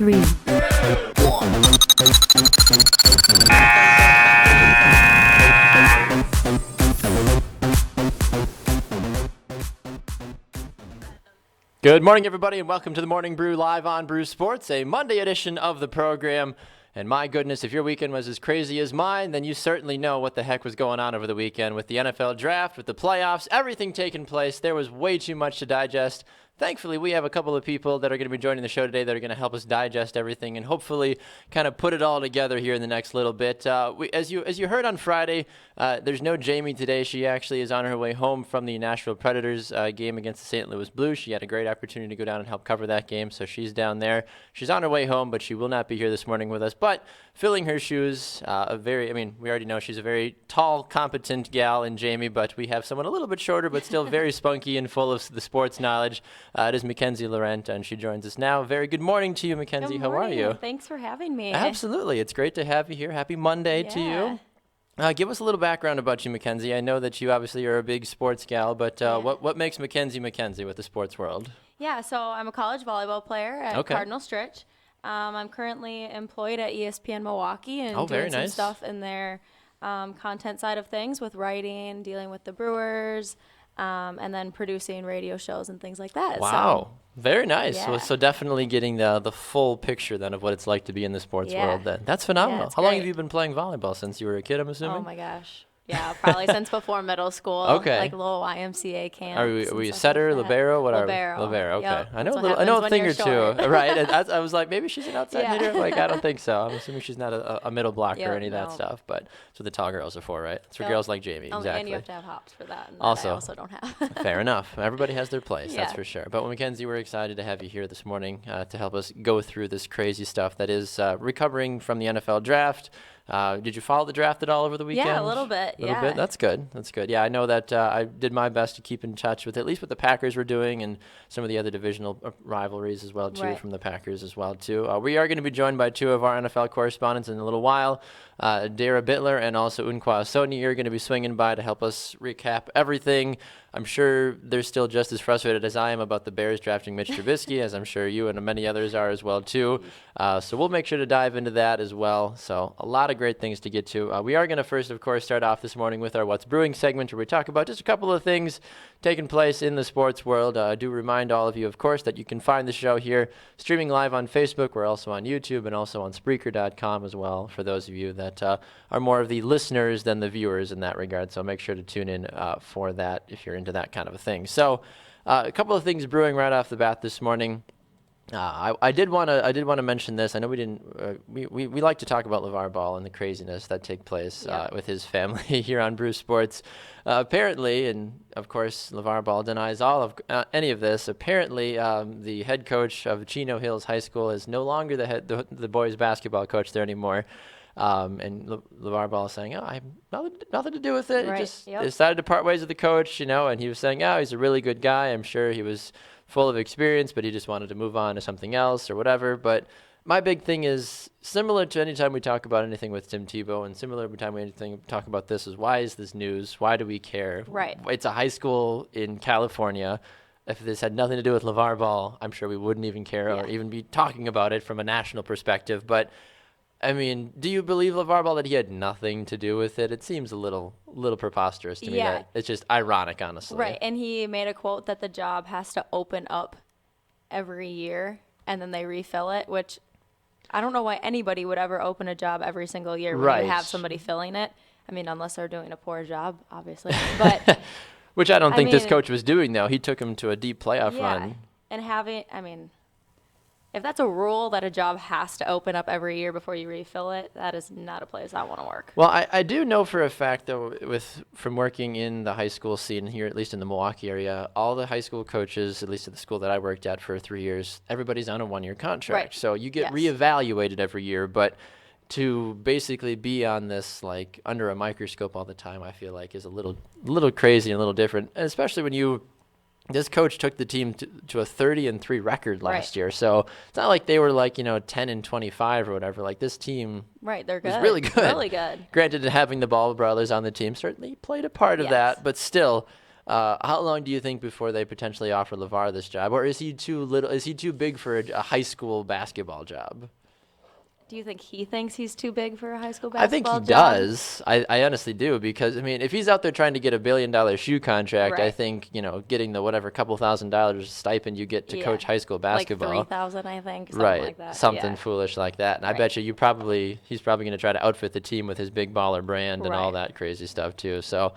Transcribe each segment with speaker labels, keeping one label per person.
Speaker 1: 3.
Speaker 2: Good morning, everybody, and welcome to the Morning Brew live on Brew Sports, a Monday edition of the program. And my goodness, if your weekend was as crazy as mine, then you certainly know what the heck was going on over the weekend with the NFL draft, with the playoffs, everything taking place. There was way too much to digest. Thankfully, we have a couple of people that are going to be joining the show today that are going to help us digest everything and hopefully kind of put it all together here in the next little bit. As you heard on Friday, there's no Jamie today. She actually is on her way home from the Nashville Predators game against the St. Louis Blues. She had a great opportunity to go down and help cover that game, so she's down there. She's on her way home, but she will not be here this morning with us. But filling her shoes, we already know she's a very tall, competent gal in Jamie, but we have someone a little bit shorter, but still very spunky and full of the sports knowledge. It is McKenzie Laurent, and she joins us now. Very good morning to you, McKenzie. How are you?
Speaker 3: Thanks for having me.
Speaker 2: Absolutely. It's great to have you here. Happy Monday to you. Give us a little background about you, McKenzie. I know that you obviously are a big sports gal, but what makes McKenzie with the sports world?
Speaker 3: Yeah, so I'm a college volleyball player at Cardinal Stritch. I'm currently employed at ESPN Milwaukee and doing some stuff in their content side of things with writing, dealing with the Brewers, and then producing radio shows and things like that.
Speaker 2: Wow.
Speaker 3: So,
Speaker 2: very nice.
Speaker 3: Yeah.
Speaker 2: So definitely getting the full picture then of what it's like to be in the sports world. That's phenomenal.
Speaker 3: Yeah,
Speaker 2: How long have you been playing volleyball? Since you were a kid, I'm assuming?
Speaker 3: Oh, my gosh. Yeah, probably since before middle school.
Speaker 2: Okay.
Speaker 3: Like little YMCA camps.
Speaker 2: Are we setter, libero? What
Speaker 3: libero.
Speaker 2: are we? Libero, okay.
Speaker 3: Yep.
Speaker 2: I know a thing or two. Right. I was like, maybe she's an outside
Speaker 3: Yeah.
Speaker 2: hitter. Like, I don't think so. I'm assuming she's not a middle blocker or any of that
Speaker 3: no.
Speaker 2: stuff. But that's what the tall girls are for, right? That's for girls like Jamie. Exactly.
Speaker 3: And you have to have hops for that. And that
Speaker 2: Also,
Speaker 3: I also don't have.
Speaker 2: Fair enough. Everybody has their place, that's
Speaker 3: Yeah.
Speaker 2: for sure. But McKenzie, we're excited to have you here this morning to help us go through this crazy stuff that is recovering from the NFL draft. Did you follow the draft at all over the weekend?
Speaker 3: Yeah, a little bit.
Speaker 2: A little bit? That's good. Yeah, I know that I did my best to keep in touch with at least what the Packers were doing and some of the other divisional rivalries as well, too,
Speaker 3: Right.
Speaker 2: from the Packers as well, too. We are going to be joined by two of our NFL correspondents in a little while. Dara Bittler and also Unqua Soni are going to be swinging by to help us recap everything. I'm sure they're still just as frustrated as I am about the Bears drafting Mitch Trubisky, as I'm sure you and many others are as well, too. So we'll make sure to dive into that as well. So a lot of great things to get to. We are going to first, of course, start off this morning with our What's Brewing segment, where we talk about just a couple of things taking place in the sports world. I do remind all of you, of course, that you can find the show here streaming live on Facebook. We're also on YouTube and also on Spreaker.com as well, for those of you that are more of the listeners than the viewers in that regard. So make sure to tune in for that if you're into that kind of a thing. So a couple of things brewing right off the bat this morning. I did want to mention this. I know we didn't. We like to talk about LeVar Ball and the craziness that take place with his family here on Brew Sports. Apparently, and of course, LeVar Ball denies all of any of this. Apparently, the head coach of Chino Hills High School is no longer the boys basketball coach there anymore. And LeVar Ball is saying, I have nothing to do with it.
Speaker 3: Right.
Speaker 2: He just decided to part ways with the coach, and he was saying, he's a really good guy. I'm sure he was full of experience, but he just wanted to move on to something else or whatever. But my big thing is similar to any time we talk about anything with Tim Tebow, and similar every time we talk about this is, why is this news? Why do we care?
Speaker 3: Right.
Speaker 2: It's a high school in California. If this had nothing to do with LeVar Ball, I'm sure we wouldn't even care or even be talking about it from a national perspective. But I mean, do you believe LeVar Ball that he had nothing to do with it? It seems a little preposterous to me. That it's just ironic, honestly.
Speaker 3: Right, and he made a quote that the job has to open up every year, and then they refill it, which I don't know why anybody would ever open a job every single year when you have somebody filling it. I mean, unless they're doing a poor job, obviously. But
Speaker 2: which I don't think this coach was doing, though. He took him to a deep playoff run.
Speaker 3: And if that's a rule that a job has to open up every year before you refill it, that is not a place I want to work.
Speaker 2: Well, I do know for a fact, though, from working in the high school scene here, at least in the Milwaukee area, all the high school coaches, at least at the school that I worked at for 3 years, everybody's on a 1-year contract.
Speaker 3: Right.
Speaker 2: So you get reevaluated every year, but to basically be on this, like, under a microscope all the time, I feel like is a little crazy and a little different, and especially when this coach took the team to a 30-3 record last year. So it's not like they were like, 10-25 or whatever. Like, this team
Speaker 3: they're good.
Speaker 2: was really good.
Speaker 3: Really good.
Speaker 2: Granted, having the Ball brothers on the team certainly played a part of that, but still, How long do you think before they potentially offer LeVar this job, or is he too little? Is he too big for a high school basketball job?
Speaker 3: Do you think he thinks he's too big for a high school
Speaker 2: I think
Speaker 3: basketball
Speaker 2: he
Speaker 3: job?
Speaker 2: does. I honestly do, because I mean, if he's out there trying to get $1 billion shoe contract, I
Speaker 3: Right.
Speaker 2: think getting the whatever couple $1,000 stipend you get to
Speaker 3: Yeah.
Speaker 2: coach high school basketball,
Speaker 3: Like 3,000, I think, something
Speaker 2: right?
Speaker 3: like that.
Speaker 2: Something
Speaker 3: Yeah.
Speaker 2: foolish like that. And I
Speaker 3: Right.
Speaker 2: bet he's probably going to try to outfit the team with his big baller brand and all
Speaker 3: Right.
Speaker 2: that crazy stuff too. So,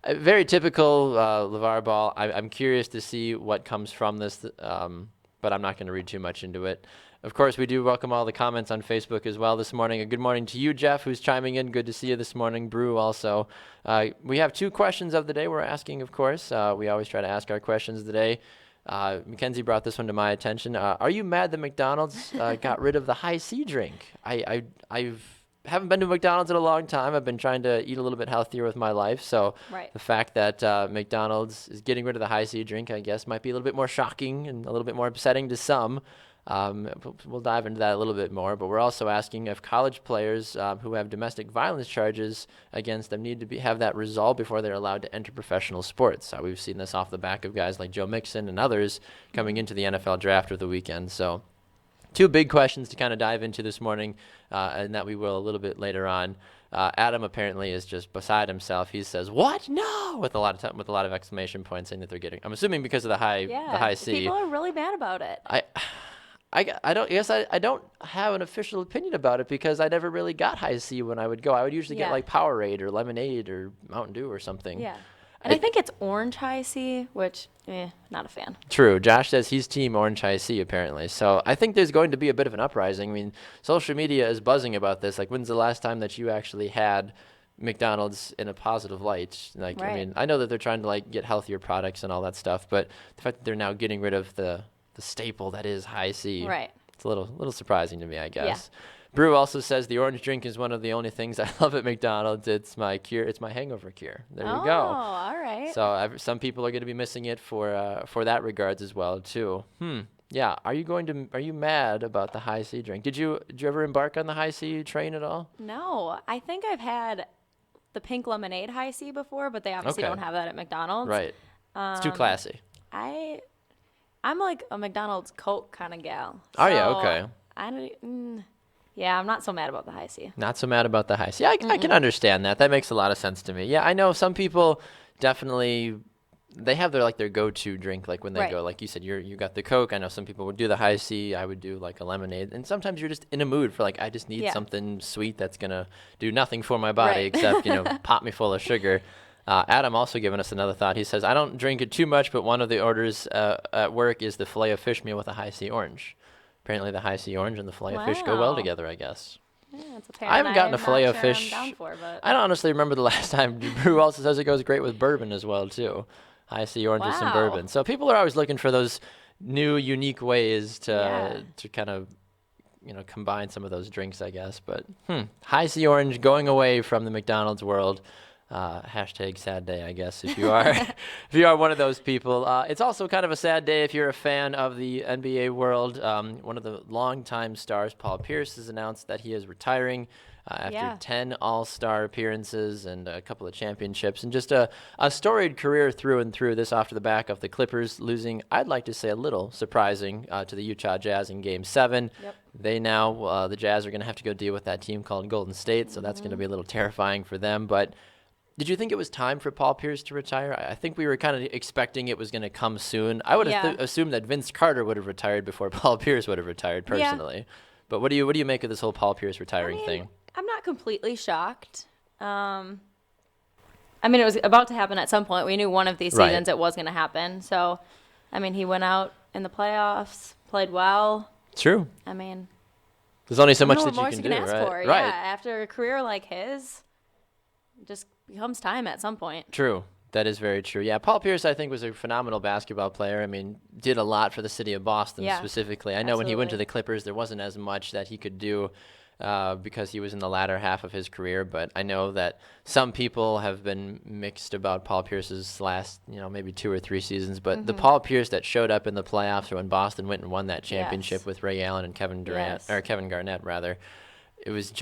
Speaker 2: very typical LeVar Ball. I'm curious to see what comes from this, but I'm not going to read too much into it. Of course, we do welcome all the comments on Facebook as well this morning. A good morning to you, Jeff, who's chiming in. Good to see you this morning. Brew also. We have 2 questions of the day we're asking, of course. We always try to ask our questions today. McKenzie brought this one to my attention. Are you mad that McDonald's got rid of the high C drink? I haven't been to McDonald's in a long time. I've been trying to eat a little bit healthier with my life. So
Speaker 3: Right.
Speaker 2: the fact that McDonald's is getting rid of the high C drink, I guess, might be a little bit more shocking and a little bit more upsetting to some. We'll dive into that a little bit more, but we're also asking if college players who have domestic violence charges against them need to have that resolved before they're allowed to enter professional sports. We've seen this off the back of guys like Joe Mixon and others coming into the NFL draft of the weekend. So 2 big questions to kind of dive into this morning, and that we will a little bit later on. Adam apparently is just beside himself. He says, "What? No!" with a lot of exclamation points, saying that they're getting. I'm assuming because of the high C.
Speaker 3: People are really mad about it.
Speaker 2: I don't have an official opinion about it because I never really got high C when I would go. I would usually get like Powerade or lemonade or Mountain Dew or something.
Speaker 3: Yeah. And I think it's orange high C, which, not a fan.
Speaker 2: True. Josh says he's team orange high C apparently. So I think there's going to be a bit of an uprising. I mean, social media is buzzing about this. Like, when's the last time that you actually had McDonald's in a positive light? Like,
Speaker 3: Right.
Speaker 2: I mean, I know that they're trying to get healthier products and all that stuff, but the fact that they're now getting rid of the staple that is high C,
Speaker 3: Right.
Speaker 2: it's a little surprising to me, I guess. Yeah. Brew also says the orange drink is one of the only things I love at McDonald's. It's my cure. It's my hangover cure. There you go.
Speaker 3: Oh, all right.
Speaker 2: So some people are going to be missing it for that regards as well too. Yeah. Are you mad about the high C drink? Did you ever embark on the high C train at all?
Speaker 3: No, I think I've had the pink lemonade high C before, but they obviously don't have that at McDonald's.
Speaker 2: Right. It's too classy.
Speaker 3: I'm like a McDonald's Coke kind of gal.
Speaker 2: Oh yeah, okay.
Speaker 3: I'm not so mad about the high C.
Speaker 2: Not so mad about the high C. I can understand that. That makes a lot of sense to me. Yeah, I know some people definitely, they have their go-to drink, like when they go, like you said, you got the Coke. I know some people would do the high C. I would do like a lemonade. And sometimes you're just in a mood for I just need something sweet that's going to do nothing for my body except, pop me full of sugar. Adam also giving us another thought. He says, I don't drink it too much, but one of the orders at work is the filet of fish meal with a high C orange. Apparently the high C orange and the filet of fish go well together, I guess.
Speaker 3: Yeah,
Speaker 2: I haven't gotten a filet of fish.
Speaker 3: I'm down for, but
Speaker 2: I don't honestly remember the last time. Brew also says it goes great with bourbon as well, too. High C orange with some bourbon. So people are always looking for those new, unique ways to kind of, combine some of those drinks, I guess. But high C orange going away from the McDonald's world. Hashtag sad day, I guess, if you are if you are one of those people. It's also kind of a sad day if you're a fan of the NBA world. One of the longtime stars, Paul Pierce, has announced that he is retiring after 10 All-Star appearances and a couple of championships, and just a storied career through and through. This off the back of the Clippers losing, I'd like to say a little surprising, to the Utah Jazz in Game 7.
Speaker 3: Yep.
Speaker 2: They now, the Jazz are going to have to go deal with that team called Golden State, so that's going to be a little terrifying for them. But did you think it was time for Paul Pierce to retire? I think we were kind of expecting it was going to come soon. I would have assumed that Vince Carter would have retired before Paul Pierce would have retired, personally. Yeah. But what do you make of this whole Paul Pierce retiring thing?
Speaker 3: I'm not completely shocked. It was about to happen at some point. We knew one of these seasons it was going to happen. So, he went out in the playoffs, played well.
Speaker 2: True. There's only so much that you can do,
Speaker 3: ask for.
Speaker 2: Right.
Speaker 3: Yeah, after a career like his, just becomes time at some point.
Speaker 2: True. That is very true. Yeah, Paul Pierce, I think, was a phenomenal basketball player. Did a lot for the city of Boston specifically. I know when he went to the Clippers, there wasn't as much that he could do because he was in the latter half of his career. But I know that some people have been mixed about Paul Pierce's last, maybe 2 or 3 seasons. But the Paul Pierce that showed up in the playoffs or when Boston went and won that championship with Ray Allen and Kevin Garnett, rather, it was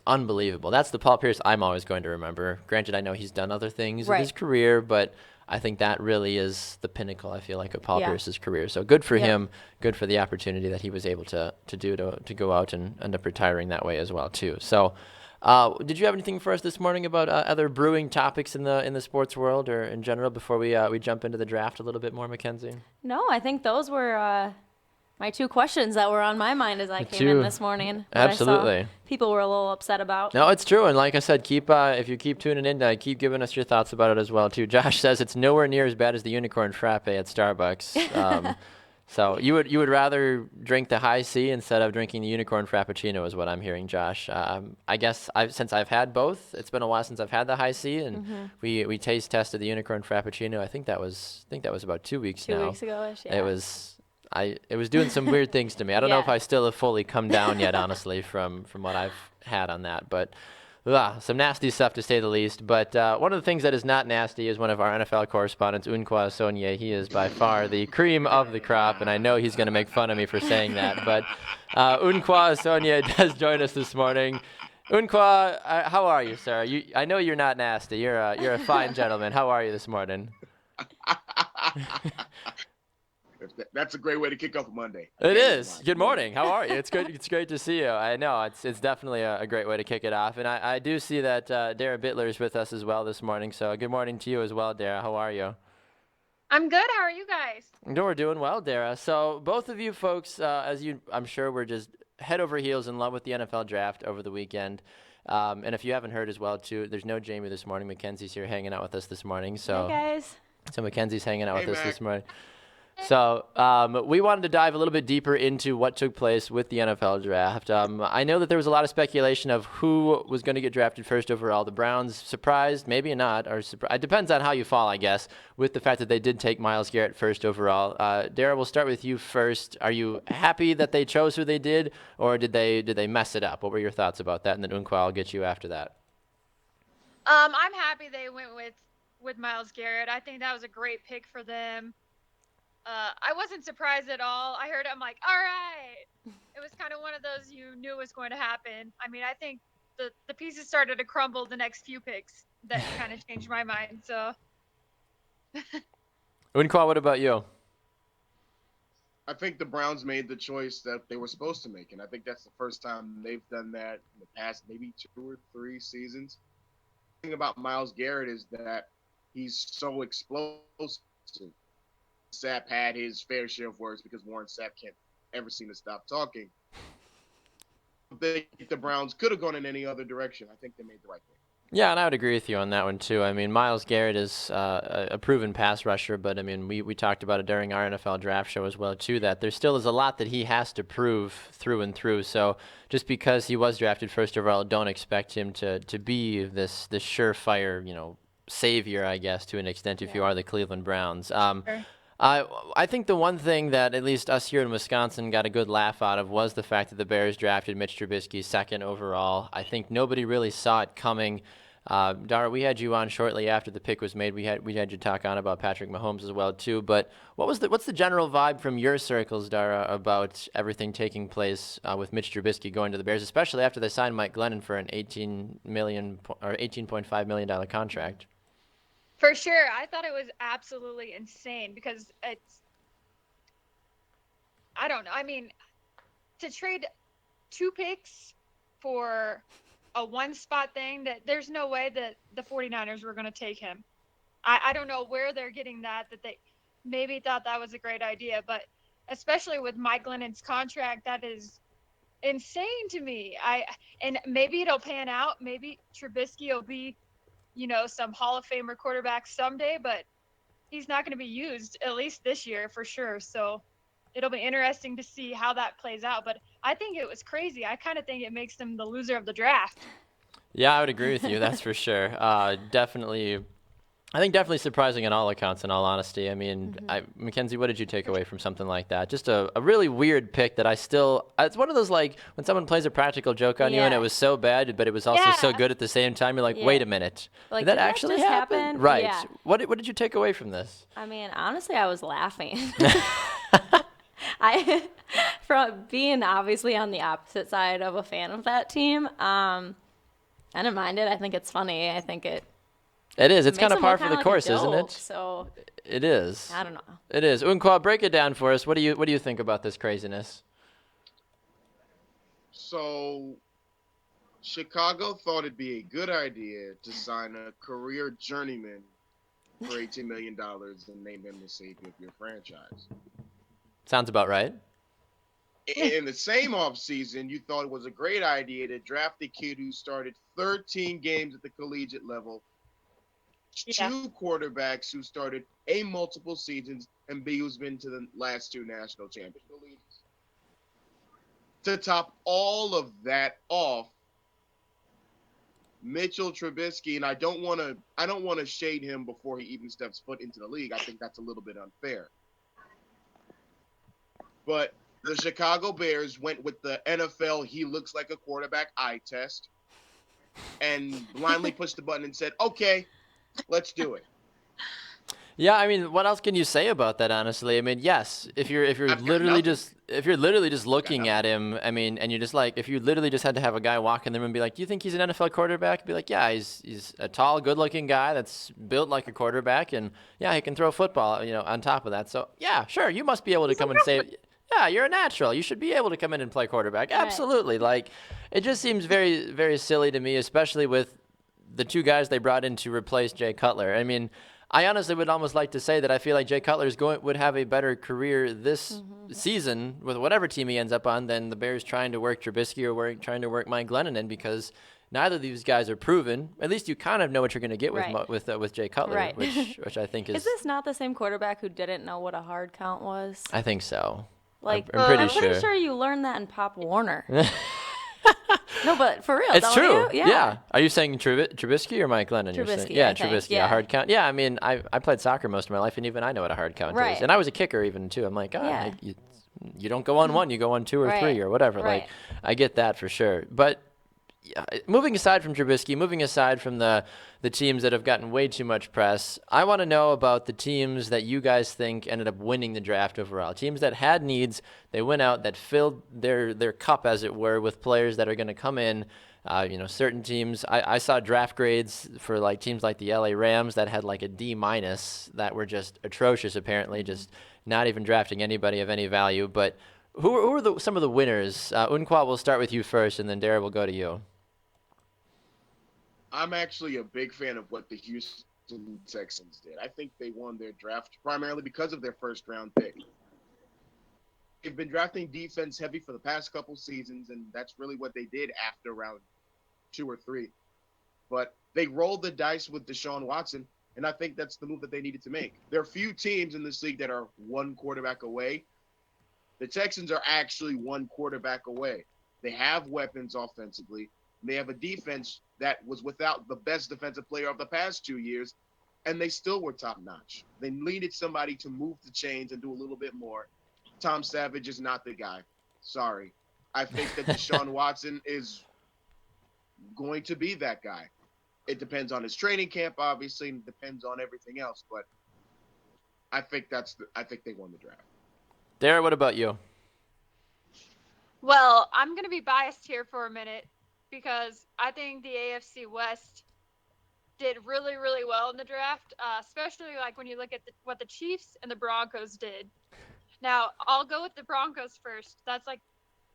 Speaker 2: unbelievable. That's the Paul Pierce I'm always going to remember. Granted, I know he's done other things in his career, but I think that really is the pinnacle, I feel like, of Paul Pierce's career. So good for him, good for the opportunity that he was able to go out and end up retiring that way as well, too. So did you have anything for us this morning about other brewing topics in the sports world or in general before we jump into the draft a little bit more, McKenzie?
Speaker 3: No, I think those were my two questions that were on my mind as I came in this morning.
Speaker 2: Absolutely.
Speaker 3: I saw people were a little upset about.
Speaker 2: No, it's true. And like I said, if you keep tuning in, keep giving us your thoughts about it as well, too. Josh says it's nowhere near as bad as the unicorn frappe at Starbucks. So you would rather drink the high C instead of drinking the unicorn frappuccino is what I'm hearing, Josh. I guess since I've had both, it's been a while since I've had the high C, and we taste tested the unicorn frappuccino. I think that was about 2 weeks now.
Speaker 3: 2 weeks ago-ish, yeah.
Speaker 2: It was doing some weird things to me. I don't know if I still have fully come down yet, honestly, from what I've had on that. But some nasty stuff, to say the least. But one of the things that is not nasty is one of our NFL correspondents, Unkwa Sonye. He is by far the cream of the crop, and I know he's going to make fun of me for saying that. But Unkwa Sonye does join us this morning. Unkwa, how are you, sir? I know you're not nasty. You're a fine gentleman. How are you this morning?
Speaker 1: That's a great way to kick off a Monday.
Speaker 2: It is. Good morning. How are you? It's good. It's great to see you. I know it's definitely a great way to kick it off. And I do see that Dara Bittler is with us as well this morning. So good morning to you as well, Dara. How are you?
Speaker 4: I'm good. How are you guys?
Speaker 2: No, we're doing well, Dara. So both of you folks, I'm sure, were just head over heels in love with the NFL draft over the weekend. And if you haven't heard as well, too, there's no Jamie this morning. McKenzie's here hanging out with us this morning. So,
Speaker 3: hey, guys.
Speaker 2: So McKenzie's hanging out with us this morning.
Speaker 4: Hey.
Speaker 2: So we wanted to dive a little bit deeper into what took place with the NFL draft. I know that there was a lot of speculation of who was going to get drafted first overall. The Browns surprised, maybe not, or it depends on how you fall, I guess, with the fact that they did take Myles Garrett first overall. Dara, we'll start with you first. Are you happy that they chose who they did, or did they mess it up? What were your thoughts about that? And then Unkwa, I'll get you after that.
Speaker 4: I'm happy they went with Myles Garrett. I think that was a great pick for them. I wasn't surprised at all. I heard it, I'm like, all right. It was kind of one of those you knew was going to happen. I mean, I think the pieces started to crumble the next few picks that kind of changed my mind. So,
Speaker 2: Unkwa, what about you?
Speaker 1: I think the Browns made the choice that they were supposed to make, and I think that's the first time they've done that in the past maybe 2 or 3 seasons. The thing about Myles Garrett is that he's so explosive. Sapp had his fair share of words because Warren Sapp can't ever seem to stop talking. I think the Browns could have gone in any other direction. I think they made the right thing.
Speaker 2: Yeah, and I would agree with you on that one, too. I mean, Myles Garrett is a proven pass rusher, but, I mean, we talked about it during our NFL draft show as well, too, that there still is a lot that he has to prove through and through. So just because he was drafted first overall, don't expect him to be this surefire, savior, I guess, to an extent if you are the Cleveland Browns.
Speaker 4: Sure.
Speaker 2: I think the one thing that at least us here in Wisconsin got a good laugh out of was the fact that the Bears drafted Mitch Trubisky second overall. I think nobody really saw it coming. Dara, we had you on shortly after the pick was made. We had you talk on about Patrick Mahomes as well too. But what's the general vibe from your circles, Dara, about everything taking place with Mitch Trubisky going to the Bears, especially after they signed Mike Glennon for an $18.5 million contract?
Speaker 4: For sure. I thought it was absolutely insane because I don't know. I mean, to trade 2 picks for a one-spot thing, that there's no way that the 49ers were going to take him. I don't know where they're getting that they maybe thought that was a great idea, but especially with Mike Glennon's contract, that is insane to me. And maybe it'll pan out. Maybe Trubisky will be some Hall of Famer quarterback someday, but he's not going to be used at least this year for sure. So it'll be interesting to see how that plays out. But I think it was crazy. I kind of think it makes them the loser of the draft.
Speaker 2: Yeah, I would agree with you. That's for sure. Definitely surprising on all accounts, in all honesty. I mean, McKenzie, what did you take away from something like that? Just a really weird pick that it's one of those, like, when someone plays a practical joke on you and it was so bad, but it was also so good at the same time, you're like, wait a minute.
Speaker 3: Like,
Speaker 2: did that actually happen? Right.
Speaker 3: Yeah.
Speaker 2: What did you take away from this?
Speaker 3: I mean, honestly, I was laughing. From being obviously on the opposite side of a fan of that team, I didn't mind it. I think it's funny. I think it
Speaker 2: It is. It's
Speaker 3: makes
Speaker 2: kind of
Speaker 3: him
Speaker 2: par
Speaker 3: look
Speaker 2: for the
Speaker 3: kinda like a
Speaker 2: course, isn't
Speaker 3: joke,
Speaker 2: it?
Speaker 3: So
Speaker 2: It is.
Speaker 3: I don't know.
Speaker 2: It is. Unqua, break it down for us. What do you think about this craziness?
Speaker 1: So Chicago thought it'd be a good idea to sign a career journeyman for $18 million and name him the savior of your franchise.
Speaker 2: Sounds about right.
Speaker 1: In the same offseason, you thought it was a great idea to draft a kid who started 13 games at the collegiate level,
Speaker 4: Yeah.
Speaker 1: 2 quarterbacks who started A, multiple seasons, and B, who's been to the last 2 national championship leagues. To top all of that off, Mitchell Trubisky, and I don't want to shade him before he even steps foot into the league. I think that's a little bit unfair. But the Chicago Bears went with the NFL he looks like a quarterback eye test and blindly pushed the button and said, "Okay, let's do it."
Speaker 2: Yeah, I mean, what else can you say about that? Honestly, I mean, yes, if you're literally just looking at him, I mean, and you're just like, if you literally just had to have a guy walk in the room and be like, "Do you think he's an NFL quarterback?" Be like, "Yeah, he's a tall, good-looking guy that's built like a quarterback, and yeah, he can throw a football, on top of that." So yeah, sure, you must be able to come and say, "Yeah, you're a natural. You should be able to come in and play quarterback."
Speaker 3: Right.
Speaker 2: Absolutely. Like, it just seems very, very silly to me, especially with the 2 guys they brought in to replace Jay Cutler. I mean, I honestly would almost like to say that I feel like Jay Cutler would have a better career this season with whatever team he ends up on than the Bears trying to work Trubisky or trying to work Mike Glennon in, because neither of these guys are proven. At least you kind of know what you're going to get with Jay Cutler,
Speaker 3: Right.
Speaker 2: which I think is.
Speaker 3: Is this not the same quarterback who didn't know what a hard count was?
Speaker 2: I think so.
Speaker 3: Like,
Speaker 2: I'm pretty
Speaker 3: I'm
Speaker 2: sure.
Speaker 3: pretty sure you learned that in Pop Warner. No, but for real,
Speaker 2: It's
Speaker 3: don't
Speaker 2: true.
Speaker 3: you? Yeah.
Speaker 2: Are you saying Trubisky or Mike Glennon? You're saying?
Speaker 3: Trubisky,
Speaker 2: Yeah,
Speaker 3: I think,
Speaker 2: Trubisky.
Speaker 3: yeah.
Speaker 2: A hard count. Yeah, I mean, I played soccer most of my life, and even I know what a hard count
Speaker 3: Right.
Speaker 2: is. And I was a kicker even too. I'm like,
Speaker 3: Yeah.
Speaker 2: you don't go on 1, you go on 2 or
Speaker 3: Right.
Speaker 2: 3 or whatever.
Speaker 3: Right.
Speaker 2: Like, I get that for sure. But moving aside from Trubisky, moving aside from the teams that have gotten way too much press, I want to know about the teams that you guys think ended up winning the draft overall. Teams that had needs, they went out, that filled their cup, as it were, with players that are going to come in. Certain teams, I saw draft grades for like teams like the LA Rams that had like a D- that were just atrocious, apparently, just not even drafting anybody of any value. But who are some of the winners? Unqua, we'll start with you first, and then Dara will go to you.
Speaker 1: I'm actually a big fan of what the Houston Texans did. I think they won their draft primarily because of their first round pick. They've been drafting defense heavy for the past couple seasons, and that's really what they did after round 2 or 3. But they rolled the dice with Deshaun Watson, and I think that's the move that they needed to make. There are few teams in this league that are 1 quarterback away. The Texans are actually 1 quarterback away. They have weapons offensively. They have a defense that was without the best defensive player of the past 2 years, and they still were top-notch. They needed somebody to move the chains and do a little bit more. Tom Savage is not the guy. Sorry. I think that Deshaun Watson is going to be that guy. It depends on his training camp, obviously, and it depends on everything else, but I think they won the draft.
Speaker 2: Dara, what about you?
Speaker 4: Well, I'm going to be biased here for a minute because I think the AFC West did really, really well in the draft, especially like when you look at what the Chiefs and the Broncos did. Now, I'll go with the Broncos first. That's like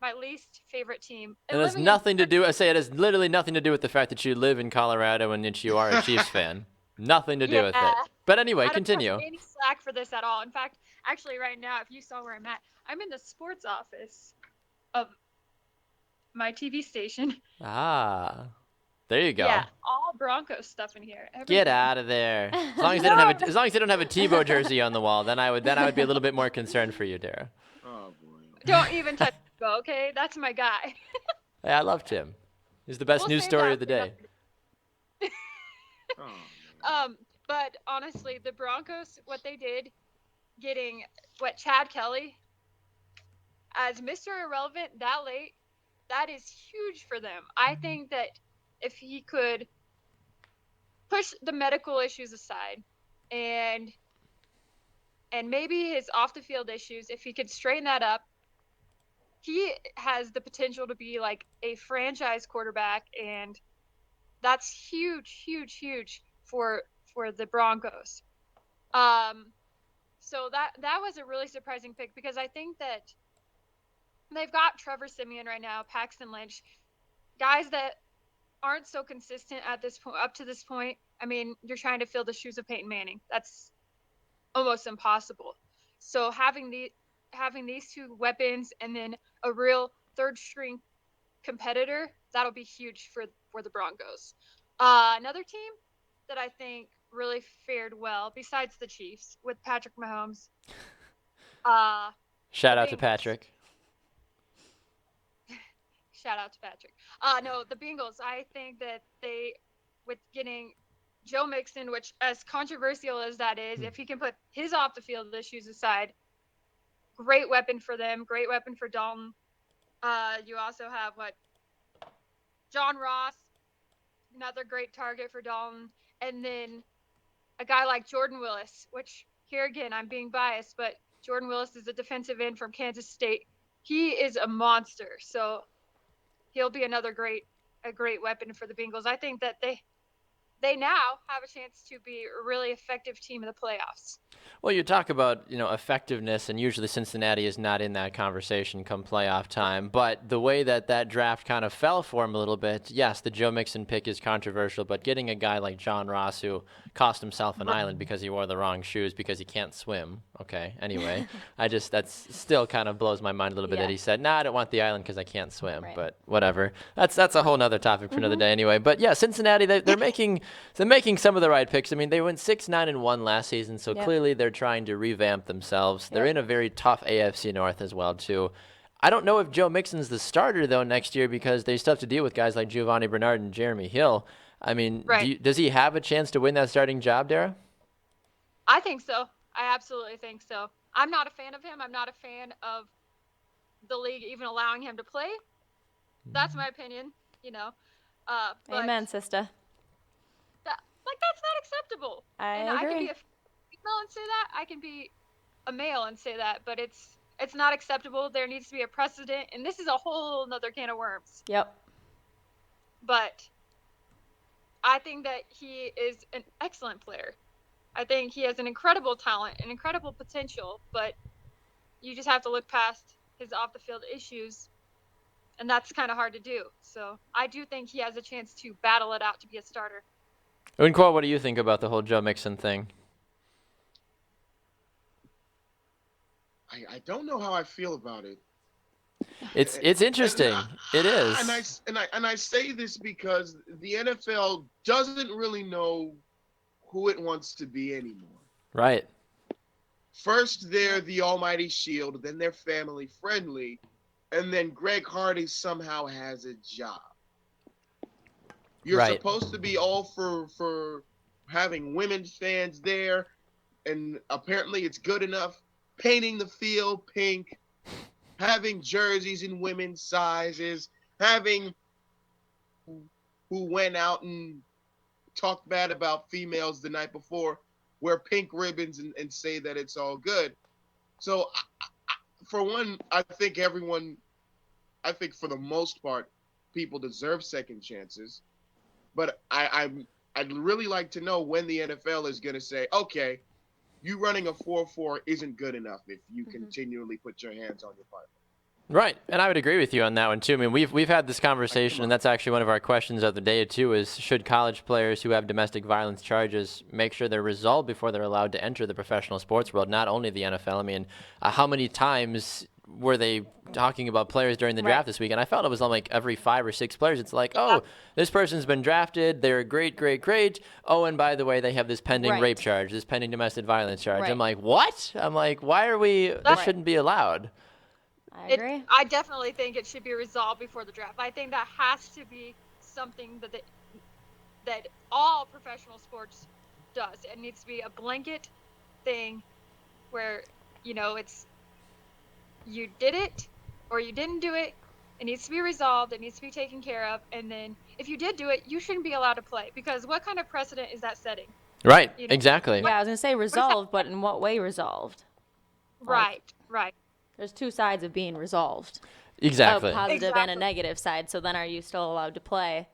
Speaker 4: my least favorite team.
Speaker 2: And it has nothing to do. I say it has literally nothing to do with the fact that you live in Colorado and that you are a Chiefs fan. Nothing to do with it. But anyway, continue.
Speaker 4: I don't have any slack for this at all. In fact, actually, right now, if you saw where I'm at, I'm in the sports office of my TV station.
Speaker 2: Ah, there you go.
Speaker 4: Yeah, all Broncos stuff in here. Everything.
Speaker 2: Get out of there. As long as they don't have a Tebow jersey on the wall, then I would be a little bit more concerned for you, Dara.
Speaker 1: Oh boy.
Speaker 4: Don't even touch Tebow, okay? That's my guy.
Speaker 2: Hey, I loved him. He's the best news story of the day.
Speaker 4: But honestly, the Broncos, what they did, getting Chad Kelly as Mr. Irrelevant that late, that is huge for them. I think that if he could push the medical issues aside and maybe his off the field issues, if he could straighten that up, he has the potential to be like a franchise quarterback, and that's huge, huge, huge for the Broncos. So that was a really surprising pick because I think that they've got Trevor Siemian right now, Paxton Lynch, guys that aren't so consistent at this point. Up to this point, I mean, you're trying to fill the shoes of Peyton Manning. That's almost impossible. So having these two weapons and then a real third string competitor, that'll be huge for the Broncos. Another team that I think really fared well, besides the Chiefs, with Patrick Mahomes.
Speaker 2: Shout out to Patrick.
Speaker 4: Shout out to Patrick. No, the Bengals. I think that with getting Joe Mixon, which as controversial as that is, if he can put his off the field issues aside, great weapon for them. Great weapon for Dalton. You also have John Ross, another great target for Dalton, and then a guy like Jordan Willis, which here again I'm being biased, but Jordan Willis is a defensive end from Kansas State. He is a monster, so he'll be a great weapon for the Bengals. I think that they now have a chance to be a really effective team in the playoffs.
Speaker 2: Well, you talk about, effectiveness, and usually Cincinnati is not in that conversation come playoff time. But the way that draft kind of fell for him a little bit, yes, the Joe Mixon pick is controversial, but getting a guy like John Ross who cost himself an island because he wore the wrong shoes because he can't swim. Okay, anyway, that's still kind of blows my mind a little bit that he said, I don't want the island because I can't swim. Right. But whatever. That's a whole nother topic for another day anyway. But yeah, Cincinnati, they're making some of the right picks. I mean, they went 6-9-1 last season, so clearly they're trying to revamp themselves. They're in a very tough AFC North as well, too. I don't know if Joe Mixon's the starter, though, next year because they still have to deal with guys like Giovanni Bernard and Jeremy Hill. I mean, does he have a chance to win that starting job, Dara?
Speaker 4: I think so. I absolutely think so. I'm not a fan of him. I'm not a fan of the league even allowing him to play. That's my opinion, But
Speaker 3: Amen, sister.
Speaker 4: That's not acceptable.
Speaker 3: I agree.
Speaker 4: I can be a female and say that. I can be a male and say that, but it's not acceptable. There needs to be a precedent, and this is a whole nother can of worms.
Speaker 3: Yep.
Speaker 4: But I think that he is an excellent player. I think he has an incredible talent, an incredible potential, but you just have to look past his off-the-field issues, and that's kind of hard to do. So I do think he has a chance to battle it out to be a starter.
Speaker 2: Unqua, what do you think about the whole Joe Mixon thing?
Speaker 1: I don't know how I feel about it.
Speaker 2: It's interesting. It is.
Speaker 1: And I say this because the NFL doesn't really know who it wants to be anymore.
Speaker 2: Right.
Speaker 1: First, they're the almighty shield, then they're family friendly, and then Greg Hardy somehow has a job. You're supposed to be all for having women fans there, and apparently it's good enough. Painting the field pink, having jerseys in women's sizes, having who went out and talked bad about females the night before, wear pink ribbons and say that it's all good. So, for one, I think for the most part, people deserve second chances. But I'd really like to know when the NFL is going to say, okay, you running a 4-4 isn't good enough if you continually put your hands on your partner.
Speaker 2: Right, and I would agree with you on that one too. I mean, we've had this conversation, and that's actually one of our questions of the day too. Is should college players who have domestic violence charges make sure they're resolved before they're allowed to enter the professional sports world? Not only the NFL. I mean, how many times were they talking about players during the draft this week? And I felt it was on like every 5 or 6 players. It's like, oh, this person's been drafted. They're great. Oh, and by the way, they have this pending rape charge, this pending domestic violence charge. I'm like, what? I'm like, why are we? This shouldn't be allowed.
Speaker 3: I agree.
Speaker 4: I definitely think it should be resolved before the draft. I think that has to be something that all professional sports does. It needs to be a blanket thing where, it's you did it or you didn't do it. It needs to be resolved. It needs to be taken care of. And then if you did do it, you shouldn't be allowed to play because what kind of precedent is that setting?
Speaker 2: Right. Exactly.
Speaker 3: Yeah, I was going to say resolved, but in what way resolved?
Speaker 4: Right.
Speaker 3: There's 2 sides of being resolved.
Speaker 2: Exactly.
Speaker 3: A positive and a negative side. So then are you still allowed to play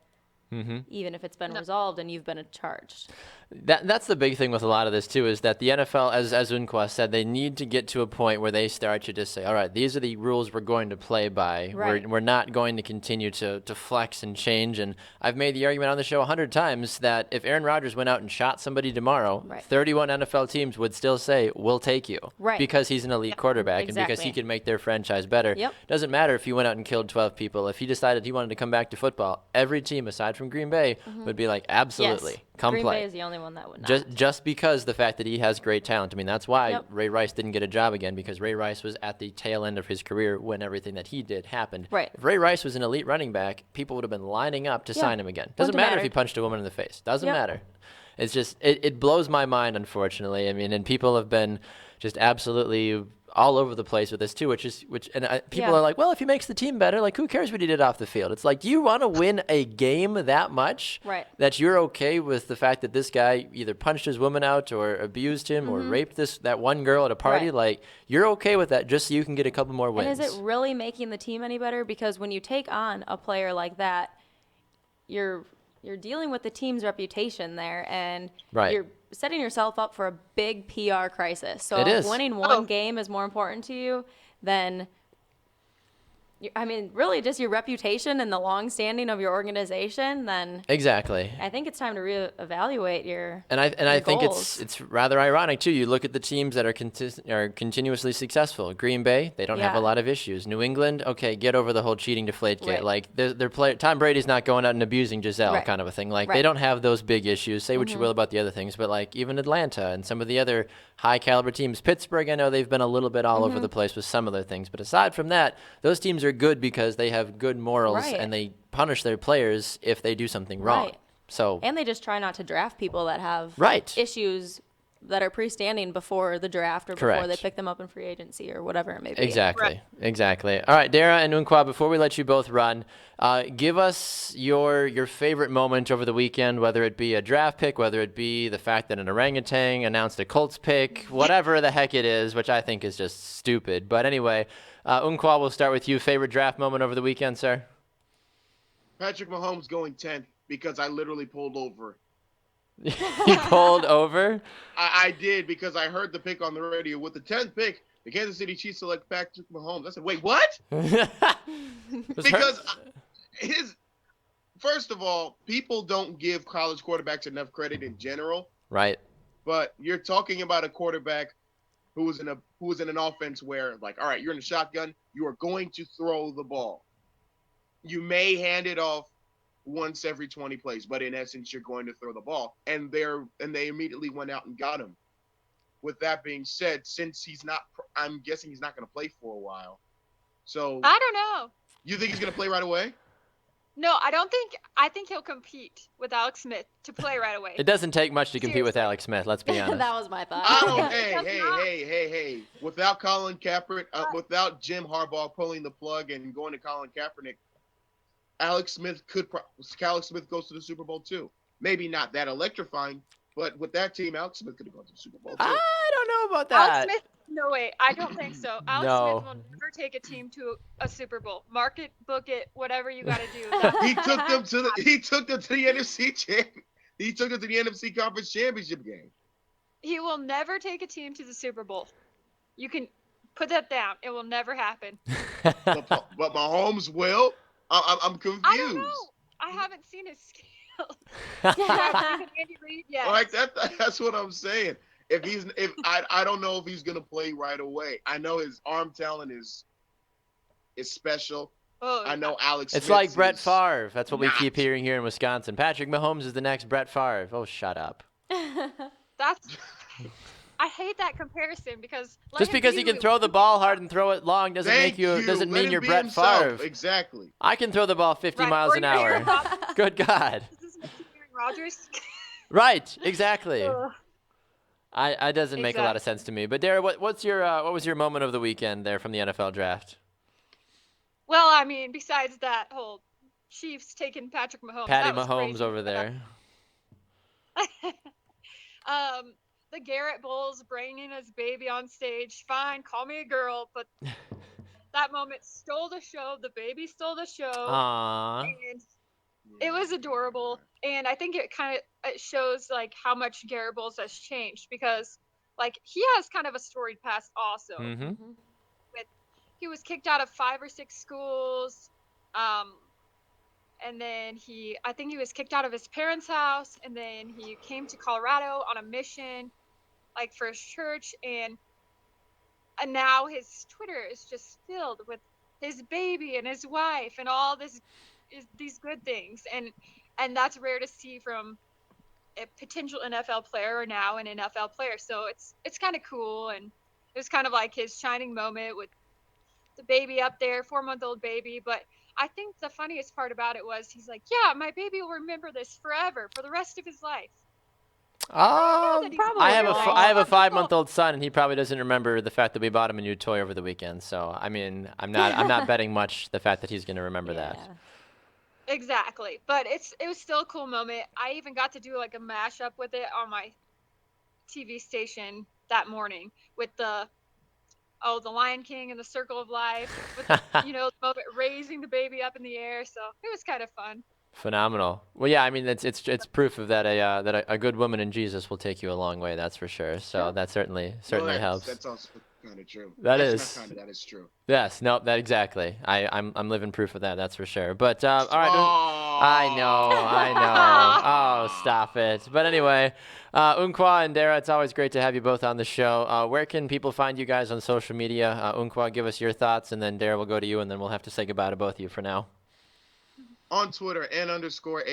Speaker 3: even if it's been resolved and you've been charged?
Speaker 2: That's the big thing with a lot of this too, is that the NFL, as Unqua said, they need to get to a point where they start to just say, all right, these are the rules we're going to play by.
Speaker 3: Right.
Speaker 2: We're not going to continue to flex and change. And I've made the argument on the show 100 times that if Aaron Rodgers went out and shot somebody tomorrow,
Speaker 3: Right.
Speaker 2: 31 NFL teams would still say, we'll take you.
Speaker 3: Right.
Speaker 2: Because he's an elite quarterback and because he can make their franchise better.
Speaker 3: Yep.
Speaker 2: Doesn't matter if he went out and killed 12 people. If he decided he wanted to come back to football, every team aside from Green Bay would be like, absolutely.
Speaker 3: Yes.
Speaker 2: Come
Speaker 3: Green
Speaker 2: play.
Speaker 3: Bay is the only one that would not.
Speaker 2: Just because the fact that he has great talent. I mean, that's why Ray Rice didn't get a job again, because Ray Rice was at the tail end of his career when everything that he did happened.
Speaker 3: Right.
Speaker 2: If Ray Rice was an elite running back, people would have been lining up to sign him again. Doesn't matter if he punched a woman in the face. Doesn't matter. It's just, it blows my mind, unfortunately. I mean, and people have been just absolutely all over the place with this too, people are like, well, if he makes the team better, like, who cares what he did off the field? It's like, do you want to win a game that much?
Speaker 3: Right.
Speaker 2: That you're okay with the fact that this guy either punched his woman out or abused him or raped that one girl at a party?
Speaker 3: Right.
Speaker 2: Like, you're okay with that just so you can get a couple more wins.
Speaker 3: And is it really making the team any better? Because when you take on a player like that, you're dealing with the team's reputation there, and you're setting yourself up for a big PR crisis. So if winning one game is more important to you than, really just your reputation and the long standing of your organization, then
Speaker 2: exactly.
Speaker 3: I think it's time to reevaluate your
Speaker 2: And I think
Speaker 3: goals.
Speaker 2: it's rather ironic too. You look at the teams that are continuously successful. Green Bay, they don't have a lot of issues. New England, okay, get over the whole cheating deflate kit.
Speaker 3: Right.
Speaker 2: Like their player, Tom Brady's not going out and abusing Giselle, kind of a thing. Like they don't have those big issues. Say what you will about the other things, but like even Atlanta and some of the other high caliber teams, Pittsburgh, I know they've been a little bit all over the place with some of their things. But aside from that, those teams are good because they have good morals and they punish their players if they do something wrong. So
Speaker 3: and they just try not to draft people that have issues that are pre-standing before the draft or before they pick them up in free agency or whatever it may be.
Speaker 2: Exactly. All right, Dara and Unqua, before we let you both run, give us your favorite moment over the weekend, whether it be a draft pick, whether it be the fact that an orangutan announced a Colts pick, whatever the heck it is, which I think is just stupid. But anyway, Unqua, we'll start with you. Favorite draft moment over the weekend, sir?
Speaker 1: Patrick Mahomes going 10th because I literally pulled over.
Speaker 2: You pulled over?
Speaker 1: I did because I heard the pick on the radio. With the 10th pick, the Kansas City Chiefs select Patrick Mahomes. I said, wait, what? Because first of all, people don't give college quarterbacks enough credit in general.
Speaker 2: Right.
Speaker 1: But you're talking about a quarterback who was in an offense where, like, all right, you're in a shotgun, you are going to throw the ball. You may hand it off once every 20 plays, but in essence, you're going to throw the ball. And they immediately went out and got him. With that being said, since I'm guessing he's not going to play for a while. So
Speaker 4: I don't know.
Speaker 1: You think he's going to play right away?
Speaker 4: No, I think he'll compete with Alex Smith to play right away.
Speaker 2: It doesn't take much to compete with Alex Smith, let's be honest.
Speaker 3: That was my thought.
Speaker 1: Hey. Without Colin Kaepernick, without Jim Harbaugh pulling the plug and going to Colin Kaepernick, Alex Smith goes to the Super Bowl too. Maybe not that electrifying, but with that team, Alex Smith could have gone to the Super Bowl too.
Speaker 2: I don't know about that.
Speaker 4: Alex Smith, no way. I don't think so. Alex Smith will never take a team to a Super Bowl. Mark it, book it, whatever you got to do.
Speaker 1: He took them to the NFC He took them to the NFC Conference Championship game.
Speaker 4: He will never take a team to the Super Bowl. You can put that down. It will never happen.
Speaker 1: but Mahomes will. I'm confused.
Speaker 4: I don't know. I haven't seen his skills. Andy Reid yet.
Speaker 1: Like that's what I'm saying. I don't know if he's gonna play right away. I know his arm talent is special. I know Alex.
Speaker 2: It's like Brett Favre. That's what we keep hearing here in Wisconsin. Patrick Mahomes is the next Brett Favre. Oh, shut up.
Speaker 4: I hate that comparison because
Speaker 2: just because he can throw the ball hard and throw it long doesn't mean you're Brett Favre.
Speaker 1: Exactly.
Speaker 2: I can throw the ball 50 miles an hour. Good God.
Speaker 4: Is this Aaron Rodgers?
Speaker 2: Right. Exactly. I doesn't make a lot of sense to me. But Dara, what was your moment of the weekend there from the NFL draft?
Speaker 4: Well, I mean, besides that whole Chiefs taking Patrick Mahomes.
Speaker 2: Patty Mahomes over there.
Speaker 4: The Garrett Bulls bringing his baby on stage. Fine, call me a girl, but that moment stole the show. The baby stole the show.
Speaker 2: Aww.
Speaker 4: And It was adorable, and I think it shows like how much Garrett Bowles has changed, because like he has kind of a storied past also.
Speaker 2: Mm-hmm.
Speaker 4: With he was kicked out of 5 or 6 schools, and then I think he was kicked out of his parents' house, and then he came to Colorado on a mission, like for his church, and now his Twitter is just filled with his baby and his wife and all these good things, and that's rare to see from a potential NFL player or now an NFL player. So it's kind of cool, and it was kind of like his shining moment with the baby up there, 4-month-old baby. But I think the funniest part about it was he's like, yeah, my baby will remember this forever for the rest of his life.
Speaker 2: I have a 5-month-old son, and he probably doesn't remember the fact that we bought him a new toy over the weekend. So I mean, I'm not betting much the fact that he's going to remember that.
Speaker 4: Exactly, but it was still a cool moment. I even got to do like a mashup with it on my TV station that morning with the Lion King and the Circle of Life, with the, the moment raising the baby up in the air. So it was kind of fun.
Speaker 2: Phenomenal. Well, yeah, I mean, it's proof of that a good woman in Jesus will take you a long way. That's for sure. So that certainly helps.
Speaker 1: That's also kind of true.
Speaker 2: That
Speaker 1: is true.
Speaker 2: Yes. No. That exactly. I'm living proof of that. That's for sure. But all right. I know. Oh, stop it. But anyway, Unqua and Dara, it's always great to have you both on the show. Where can people find you guys on social media? Unqua, give us your thoughts, and then Dara will go to you, and then we'll have to say goodbye to both of you for now.
Speaker 1: On Twitter, N_ASONYE.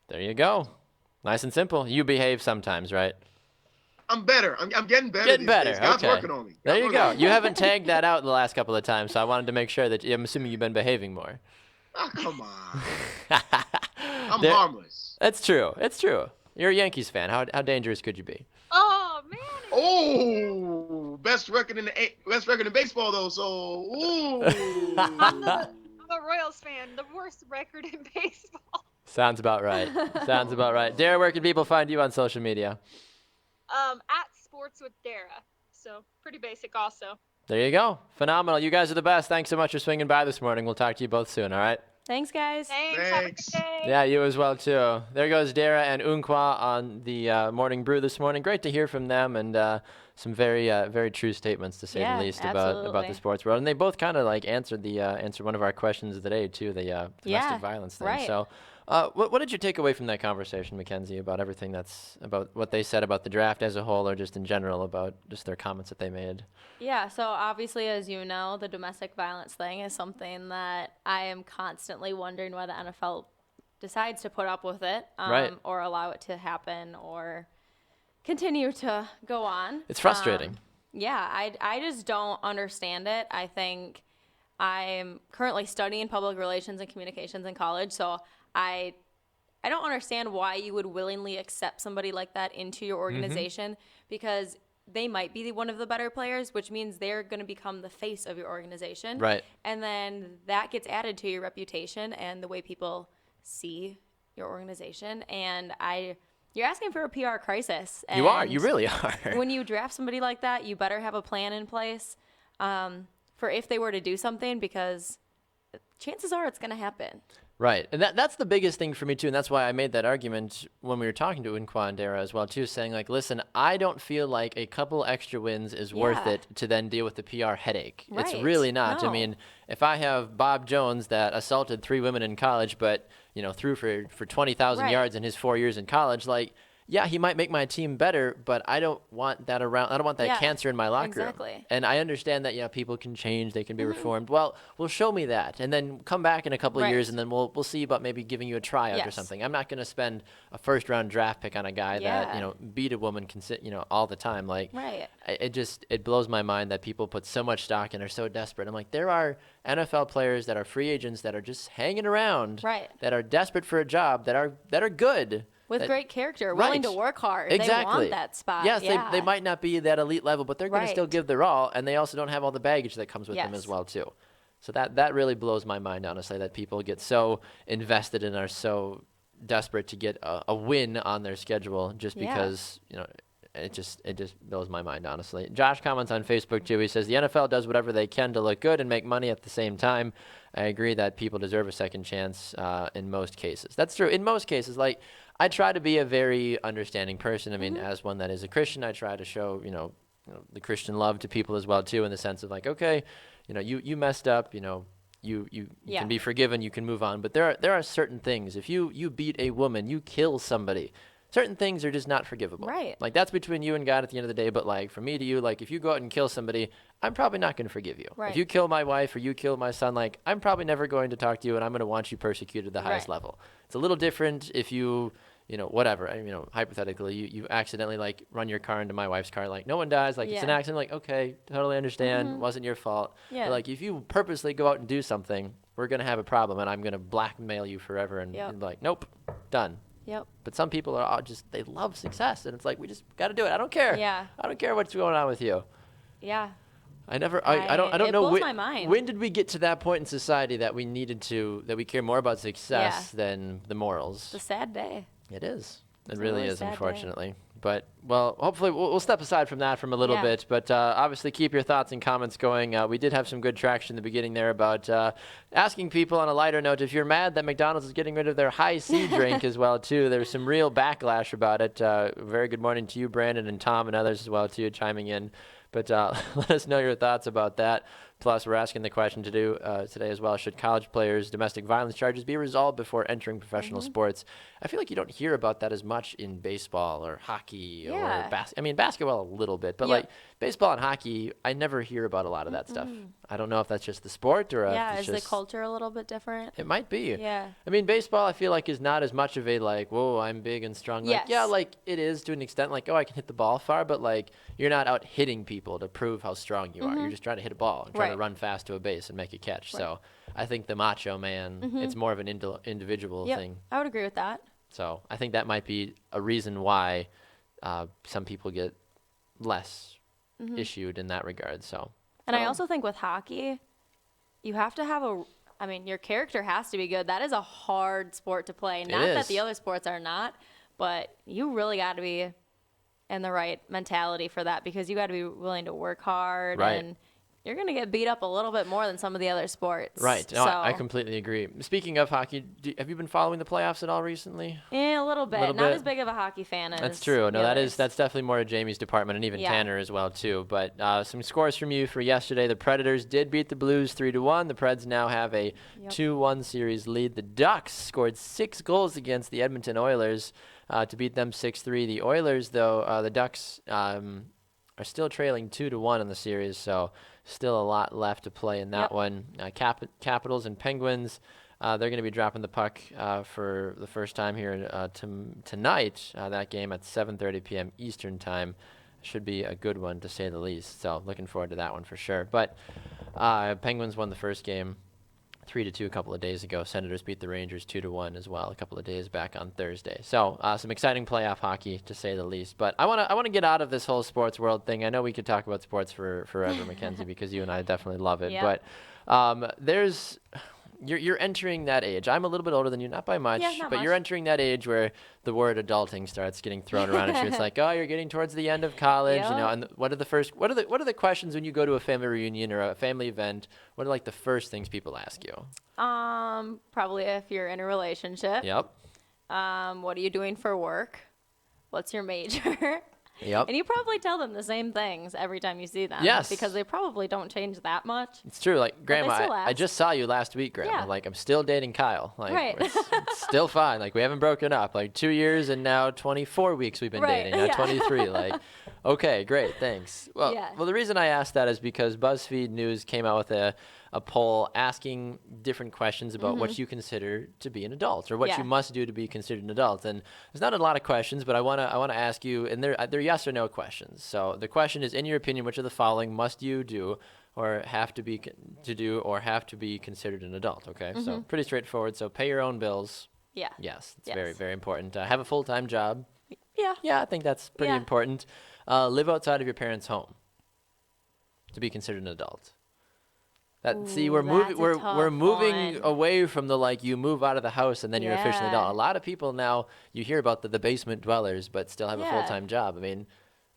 Speaker 2: There you go. Nice and simple. You behave sometimes, right?
Speaker 1: I'm better. I'm getting better.
Speaker 2: Getting better.
Speaker 1: Days. God's
Speaker 2: okay.
Speaker 1: working on me.
Speaker 2: There you go. You haven't tagged that out the last couple of times, so I wanted to make sure that I'm assuming you've been behaving more.
Speaker 1: Oh, come on. I'm harmless.
Speaker 2: That's true. It's true. You're a Yankees fan. How dangerous could you be?
Speaker 4: Oh man.
Speaker 1: Oh, best record in baseball though. So, ooh.
Speaker 4: I'm a Royals fan. The worst record in baseball.
Speaker 2: Sounds about right. Dara, where can people find you on social media?
Speaker 4: At Sports with Dara. So pretty basic also.
Speaker 2: There you go. Phenomenal. You guys are the best. Thanks so much for swinging by this morning. We'll talk to you both soon, all right?
Speaker 3: Thanks, guys.
Speaker 4: Thanks. Have a good day.
Speaker 2: Yeah, you as well, too. There goes Dara and Unqua on the Morning Brew this morning. Great to hear from them, and some very very true statements, to say the least, about the sports world. And they both kind of like answered one of our questions of the day, too, the domestic violence thing.
Speaker 3: Right.
Speaker 2: So what did you take away from that conversation, McKenzie, about everything that's about what they said about the draft as a whole, or just in general about just their comments that they made?
Speaker 3: Yeah, so obviously, as you know, the domestic violence thing is something that I am constantly wondering why the NFL decides to put up with it, or allow it to happen, or continue to go on.
Speaker 2: It's frustrating.
Speaker 3: Yeah, I just don't understand it. I think I'm currently studying public relations and communications in college, so I don't understand why you would willingly accept somebody like that into your organization, because they might be one of the better players, which means they're going to become the face of your organization.
Speaker 2: Right.
Speaker 3: And then that gets added to your reputation and the way people see your organization. And you're asking for a PR crisis. And
Speaker 2: you are. You really are.
Speaker 3: When you draft somebody like that, you better have a plan in place for if they were to do something, because chances are it's going to happen.
Speaker 2: Right. And that's the biggest thing for me, too. And that's why I made that argument when we were talking to Unqua and Dara as well, too, saying, like, listen, I don't feel like a couple extra wins is worth it to then deal with the PR headache.
Speaker 3: Right.
Speaker 2: It's really not.
Speaker 3: No.
Speaker 2: I mean, if I have Bob Jones that assaulted 3 women in college but, threw for 20,000 yards in his 4 years in college, like, yeah, he might make my team better, but I don't want that around. I don't want that cancer in my locker room. And I understand that, people can change, they can be reformed. Well, show me that, and then come back in a couple of years, and then we'll see about maybe giving you a tryout or something. I'm not going to spend a first-round draft pick on a guy that beat a woman all the time. Like, it blows my mind that people put so much stock and are so desperate. I'm like, there are NFL players that are free agents that are just hanging around, that are desperate for a job, that are good.
Speaker 3: With great character, willing to work hard. They want that spot.
Speaker 2: Yes, they might not be that elite level, but they're going to still give their all, and they also don't have all the baggage that comes with them as well, too. So that really blows my mind, honestly, that people get so invested and are so desperate to get a win on their schedule just because, it just blows my mind, honestly. Josh comments on Facebook, too. He says, the NFL does whatever they can to look good and make money at the same time. I agree that people deserve a second chance in most cases. That's true. In most cases, like, I try to be a very understanding person. I mean, as one that is a Christian, I try to show, the Christian love to people as well, too, in the sense of like, okay, you messed up, you can be forgiven, you can move on. But there are certain things. If you beat a woman, you kill somebody, certain things are just not forgivable.
Speaker 3: Right.
Speaker 2: Like, that's between you and God at the end of the day. But like, from me to you, like, if you go out and kill somebody, I'm probably not going to forgive you.
Speaker 3: Right.
Speaker 2: If you kill my wife or you kill my son, like, I'm probably never going to talk to you, and I'm going to want you persecuted at the highest level. It's a little different if you, whatever, hypothetically, you accidentally, like, run your car into my wife's car, like, no one dies, like, it's an accident, like, okay, totally understand, wasn't your fault. But, like, if you purposely go out and do something, we're going to have a problem, and I'm going to blackmail you forever, and you're like, nope, done.
Speaker 3: Yep.
Speaker 2: But some people are just, they love success, and it's like, we just got to do it. I don't care.
Speaker 3: Yeah.
Speaker 2: I don't care what's going on with you.
Speaker 3: Yeah.
Speaker 2: I don't know.
Speaker 3: It blows my mind.
Speaker 2: When did we get to that point in society that we care more about success than the morals?
Speaker 3: It's a sad day.
Speaker 2: It is. It really is, unfortunately. But, well, hopefully we'll step aside from that from a little bit. But obviously keep your thoughts and comments going. We did have some good traction in the beginning there about asking people on a lighter note if you're mad that McDonald's is getting rid of their high C drink as well, too. There's some real backlash about it. Very good morning to you, Brandon, and Tom, and others as well, too, chiming in. But let us know your thoughts about that. Plus, we're asking the question today as well. Should college players' domestic violence charges be resolved before entering professional sports? I feel like you don't hear about that as much in baseball or hockey or basketball a little bit. But like baseball and hockey, I never hear about a lot of that stuff. I don't know if that's just the sport or if it's
Speaker 3: is the culture a little bit different?
Speaker 2: It might be.
Speaker 3: Yeah.
Speaker 2: I mean, baseball, I feel like, is not as much of a like, whoa, I'm big and strong. Like, yeah, like it is to an extent. Like, oh, I can hit the ball far, but like you're not out hitting people to prove how strong you are. You're just trying to hit a ball and trying to run fast to a base and make a catch. Right. So I think the macho man, it's more of an individual thing.
Speaker 3: I would agree with that.
Speaker 2: So I think that might be a reason why some people get less issued in that regard. So.
Speaker 3: And I also think with hockey, you have to have your character has to be good. That is a hard sport to play. Not that the other sports are not, but you really got to be in the right mentality for that, because you got to be willing to work hard and you're going to get beat up a little bit more than some of the other sports. Right. No,
Speaker 2: I completely agree. Speaking of hockey, have you been following the playoffs at all recently?
Speaker 3: Yeah, a little bit. Not as big of a hockey fan as
Speaker 2: That's true. No, that's definitely more of Jamie's department, and even Tanner as well, too. But some scores from you for yesterday. The Predators did beat the Blues 3-1. The Preds now have a 2-1 series lead. The Ducks scored 6 goals against the Edmonton Oilers to beat them 6-3. The Oilers, though, the Ducks are still trailing 2-1 in the series, so still a lot left to play in that one. Capitals and Penguins, they're going to be dropping the puck for the first time here tonight. That game at 7:30 p.m. Eastern time should be a good one, to say the least. So looking forward to that one for sure. But Penguins won the first game 3-2 a couple of days ago. Senators beat the Rangers 2-1 as well a couple of days back on Thursday. So some exciting playoff hockey, to say the least. But I want to get out of this whole sports world thing. I know we could talk about sports for forever, McKenzie, because you and I definitely love it. Yep. But you're entering that age. I'm a little bit older than you, not by much, but you're entering that age where the word adulting starts getting thrown around at you. It's like, oh, you're getting towards the end of college, and what are the questions when you go to a family reunion or a family event? What are like the first things people ask you?
Speaker 3: Probably if you're in a relationship.
Speaker 2: Yep.
Speaker 3: What are you doing for work? What's your major?
Speaker 2: Yep.
Speaker 3: And you probably tell them the same things every time you see them.
Speaker 2: Yes.
Speaker 3: Because they probably don't change that much.
Speaker 2: It's true. Like, Grandma, I just saw you last week, Grandma. Yeah. Like, I'm still dating Kyle. Like, it's still fine. Like, we haven't broken up. Like, 2 years and now 24 weeks we've been dating. Now 23. Like, okay, great. Thanks. Well, the reason I asked that is because BuzzFeed News came out with a poll asking different questions about what you consider to be an adult, or what you must do to be considered an adult. And there's not a lot of questions, but I want to ask you, and they're yes or no questions. So the question is, in your opinion, which of the following must you do or have to be considered an adult? Okay, so pretty straightforward. So pay your own bills. Yeah. Yes, it's very, very important. Have a full-time job. Yeah, I think that's pretty important. Live outside of your parents' home to be considered an adult. We're moving away from the, like, you move out of the house and then you're officially an adult. A lot of people now, you hear about the basement dwellers, but still have a full-time job. I mean,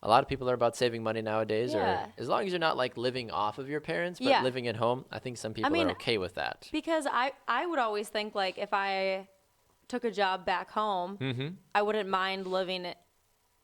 Speaker 2: A lot of people are about saving money nowadays,
Speaker 3: Yeah.
Speaker 2: or as long as you're not like living off of your parents, but living at home, I think some people are okay with that.
Speaker 3: Because I would always think like if I took a job back home, I wouldn't mind living it.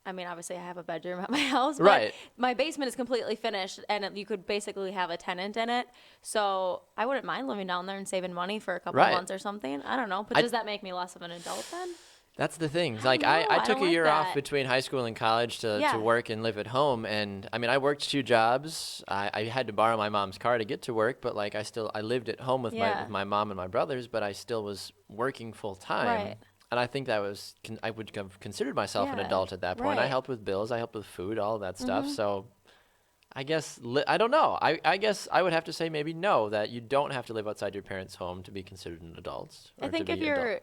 Speaker 3: I mean, obviously I have a bedroom at my house, but my basement is completely finished and you could basically have a tenant in it. So I wouldn't mind living down there and saving money for a couple of months or something. I don't know. But does that make me less of an adult then?
Speaker 2: That's the thing. Like I took a year off
Speaker 3: that.
Speaker 2: between high school and college to work and live at home. And I mean, I worked 2 jobs. I had to borrow my mom's car to get to work, but like I lived at home with my mom and my brothers, but I still was working full time.
Speaker 3: Right.
Speaker 2: And I think that was, I would have considered myself an adult at that point. I helped with bills. I helped with food, all of that stuff. So I guess, I don't know. I guess I would have to say maybe no, that you don't have to live outside your parents' home to be considered an adult.
Speaker 3: I think if you're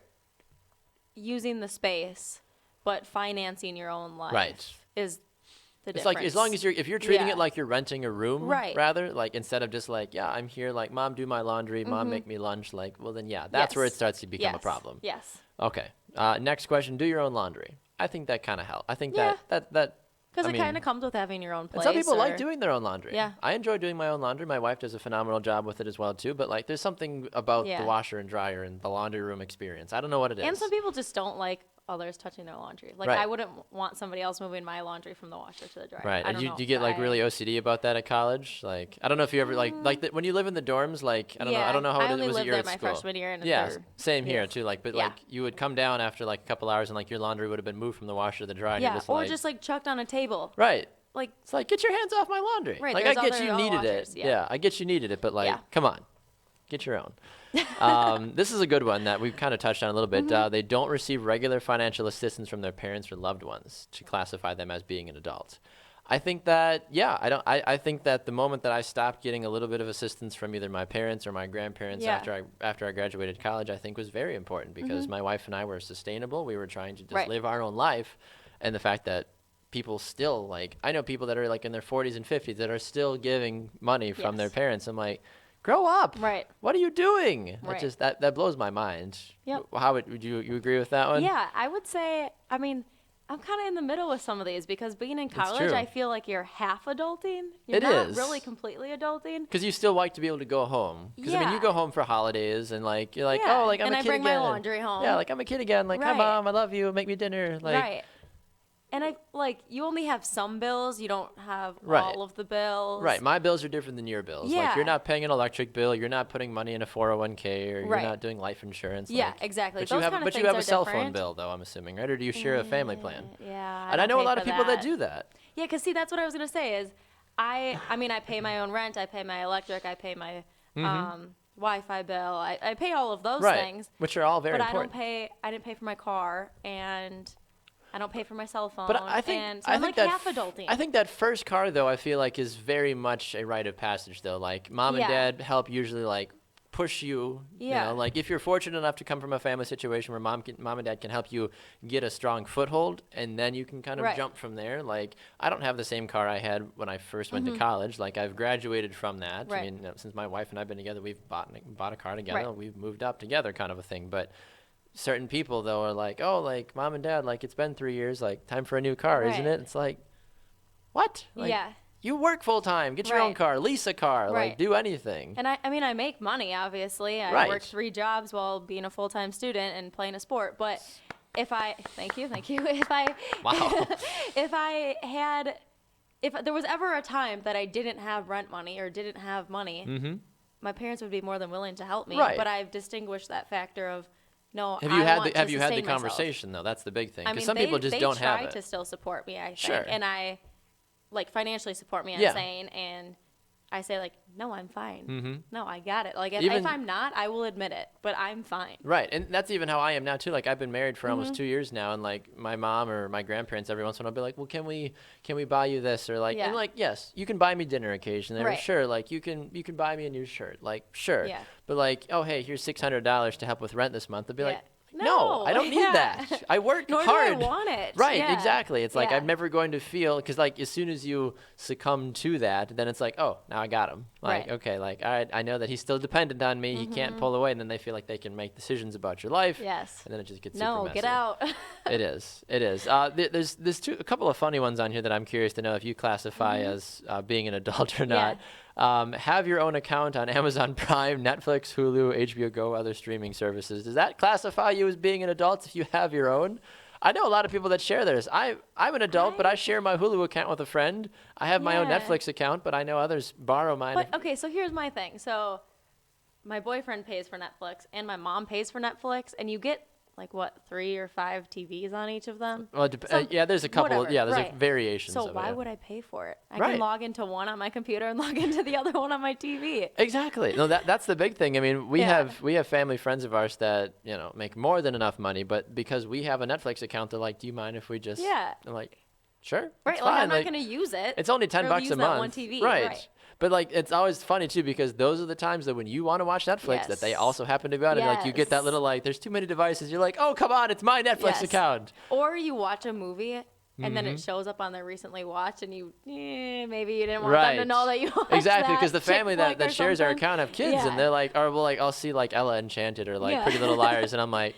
Speaker 3: using the space but financing your own life is the difference.
Speaker 2: It's like as long as if you're treating it like you're renting a room, rather, like instead of just like, I'm here, like mom do my laundry, mom make me lunch, like, well then that's where it starts to become a problem.
Speaker 3: Yes.
Speaker 2: Okay. Next question, do your own laundry. I think that kind of helps. I think that
Speaker 3: because it kind of comes with having your own place.
Speaker 2: And some people like doing their own laundry.
Speaker 3: Yeah.
Speaker 2: I enjoy doing my own laundry. My wife does a phenomenal job with it as well, too. But, like, there's something about the washer and dryer and the laundry room experience. I don't know what it is.
Speaker 3: And some people just don't like others touching their laundry. Like, I wouldn't want somebody else moving my laundry from the washer to the dryer.
Speaker 2: Right. And you get, like, really OCD about that at college? Like, I don't know if you ever, when you live in the dorms, like, I don't know how it was at your school.
Speaker 3: my freshman year and
Speaker 2: same here, too. Like, but, like, you would come down after, like, a couple hours and, like, your laundry would have been moved from the washer to the dryer.
Speaker 3: Yeah, or just, like, chucked on a table.
Speaker 2: Right.
Speaker 3: Like,
Speaker 2: it's like, get your hands off my laundry.
Speaker 3: Right,
Speaker 2: like, I get you needed it. Yeah, I get you needed it, but like, come on, get your own. This is a good one that we've kind of touched on a little bit. They don't receive regular financial assistance from their parents or loved ones to classify them as being an adult. I think that, I think that the moment that I stopped getting a little bit of assistance from either my parents or my grandparents after I graduated college, I think was very important because my wife and I were sustainable. We were trying to just live our own life, and the fact that people still, like, I know people that are like in their 40s and 50s that are still giving money from their parents. I'm like, grow up.
Speaker 3: Right.
Speaker 2: What are you doing?
Speaker 3: Right.
Speaker 2: Just that blows my mind.
Speaker 3: Yep.
Speaker 2: How would you agree with that one?
Speaker 3: Yeah, I would say, I mean, I'm kind of in the middle with some of these because being in college, I feel like you're half adulting. You're not really completely adulting.
Speaker 2: Because you still like to be able to go home. Because, I mean, you go home for holidays and, like, you're like, oh, like, I'm a kid again.
Speaker 3: And I bring my laundry home.
Speaker 2: Yeah, like, I'm a kid again. Like, hi, Mom, I love you. Make me dinner. Like,
Speaker 3: And you only have some bills. You don't have all of the bills.
Speaker 2: Right. My bills are different than your bills.
Speaker 3: Yeah.
Speaker 2: Like, you're not paying an electric bill. You're not putting money in a 401k, or you're not doing life insurance.
Speaker 3: Yeah,
Speaker 2: like,
Speaker 3: exactly.
Speaker 2: But you have a cell phone bill, though, I'm assuming, right? Or do you share a family plan?
Speaker 3: Yeah.
Speaker 2: And I know a lot of people that do that.
Speaker 3: Yeah, because, see, that's what I was going to say is I mean, I pay my own rent. I pay my electric. I pay my Wi-Fi bill. I pay all of those things.
Speaker 2: Which are all very important.
Speaker 3: But I didn't pay for my car, and I don't pay for my cell phone.
Speaker 2: But I think,
Speaker 3: I'm like half adulting.
Speaker 2: I think that first car, though, I feel like is very much a rite of passage, though. Like, mom and dad help usually, like, push you. You know, like, if you're fortunate enough to come from a family situation where mom and dad can help you get a strong foothold, and then you can kind of jump from there. Like, I don't have the same car I had when I first went to college. Like, I've graduated from that. I mean, since my wife and I have been together, we've bought a car together. We've moved up together, kind of a thing. But certain people, though, are like, oh, like, mom and dad, like, it's been 3 years, like, time for a new car, isn't it? It's like, what? Like, you work full time, get your own car, lease a car, like, do anything.
Speaker 3: And I mean, I make money, obviously. I work 3 jobs while being a full-time student and playing a sport. But if thank you. If there was ever a time that I didn't have rent money or didn't have money, my parents would be more than willing to help me. But I've distinguished that factor of, no,
Speaker 2: have you had the conversation, though? That's the big thing. Because some people just don't have it.
Speaker 3: They try to still support me, I think. And financially support me, I'm saying. And I say, like, no, I'm fine. No, I got it. Like, if I'm not, I will admit it. But I'm fine.
Speaker 2: Right. And that's even how I am now, too. Like, I've been married for almost 2 years now. And, like, my mom or my grandparents, every once in a while, will be like, well, can we buy you this? Or, like, and, like, yes, you can buy me dinner occasionally. Or, sure, like, you can buy me a new shirt. Like, sure. But, like, oh, hey, here's $600 to help with rent this month. They'll be like, No, I don't need that. I work
Speaker 3: Nor
Speaker 2: hard.
Speaker 3: do I want it.
Speaker 2: Right,
Speaker 3: Yeah.
Speaker 2: exactly. It's like
Speaker 3: Yeah.
Speaker 2: I'm never going to feel, because like as soon as you succumb to that, then it's like, oh, now I got him. Like,
Speaker 3: Right.
Speaker 2: okay, like, all right, I know that he's still dependent on me. He can't pull away, and then they feel like they can make decisions about your life.
Speaker 3: Yes.
Speaker 2: And then it just gets super
Speaker 3: No,
Speaker 2: messy.
Speaker 3: get out.
Speaker 2: It is. It is. There's a couple of funny ones on here that I'm curious to know if you classify as being an adult or not. Have your own account on Amazon Prime, Netflix, Hulu, HBO Go, other streaming services. Does that classify you as being an adult if you have your own? I know a lot of people that share theirs. I'm an adult, but I share my Hulu account with a friend. I have my own Netflix account, but I know others borrow mine.
Speaker 3: But okay, so here's my thing. So my boyfriend pays for Netflix and my mom pays for Netflix, and you get like what, 3 or 5 TVs on each of them?
Speaker 2: Well, yeah, there's a couple.
Speaker 3: Whatever,
Speaker 2: Yeah, there's
Speaker 3: right.
Speaker 2: variations.
Speaker 3: So
Speaker 2: of
Speaker 3: why
Speaker 2: it.
Speaker 3: would I pay for it? I
Speaker 2: Right.
Speaker 3: can log into one on my computer and log into the other one on my TV.
Speaker 2: Exactly. No, that's the big thing. I mean, we
Speaker 3: Yeah.
Speaker 2: have family friends of ours that make more than enough money, but because we have a Netflix account, they're like, "Do you mind if we just?"
Speaker 3: Yeah.
Speaker 2: I'm like, "Sure."
Speaker 3: Right,
Speaker 2: it's
Speaker 3: like
Speaker 2: fine.
Speaker 3: I'm not going to use it.
Speaker 2: It's only $10
Speaker 3: use
Speaker 2: a
Speaker 3: that
Speaker 2: month.
Speaker 3: one TV.
Speaker 2: Right. But like it's always funny too because those are the times that when you want to watch Netflix that they
Speaker 3: Yes.
Speaker 2: also happen to be on it. Like you get that
Speaker 3: Yes.
Speaker 2: little like there's too many devices. You're like, "Oh, come on, it's my Netflix
Speaker 3: Yes.
Speaker 2: account."
Speaker 3: Or you watch a movie and then it shows up on the recently watched and you maybe you didn't want them to
Speaker 2: Right.
Speaker 3: know that you watched
Speaker 2: Exactly,
Speaker 3: because
Speaker 2: because the family that shares our account have kids
Speaker 3: Yeah.
Speaker 2: and they're like, or well, like I'll see like Ella Enchanted or like
Speaker 3: Yeah.
Speaker 2: Pretty Little Liars and I'm like,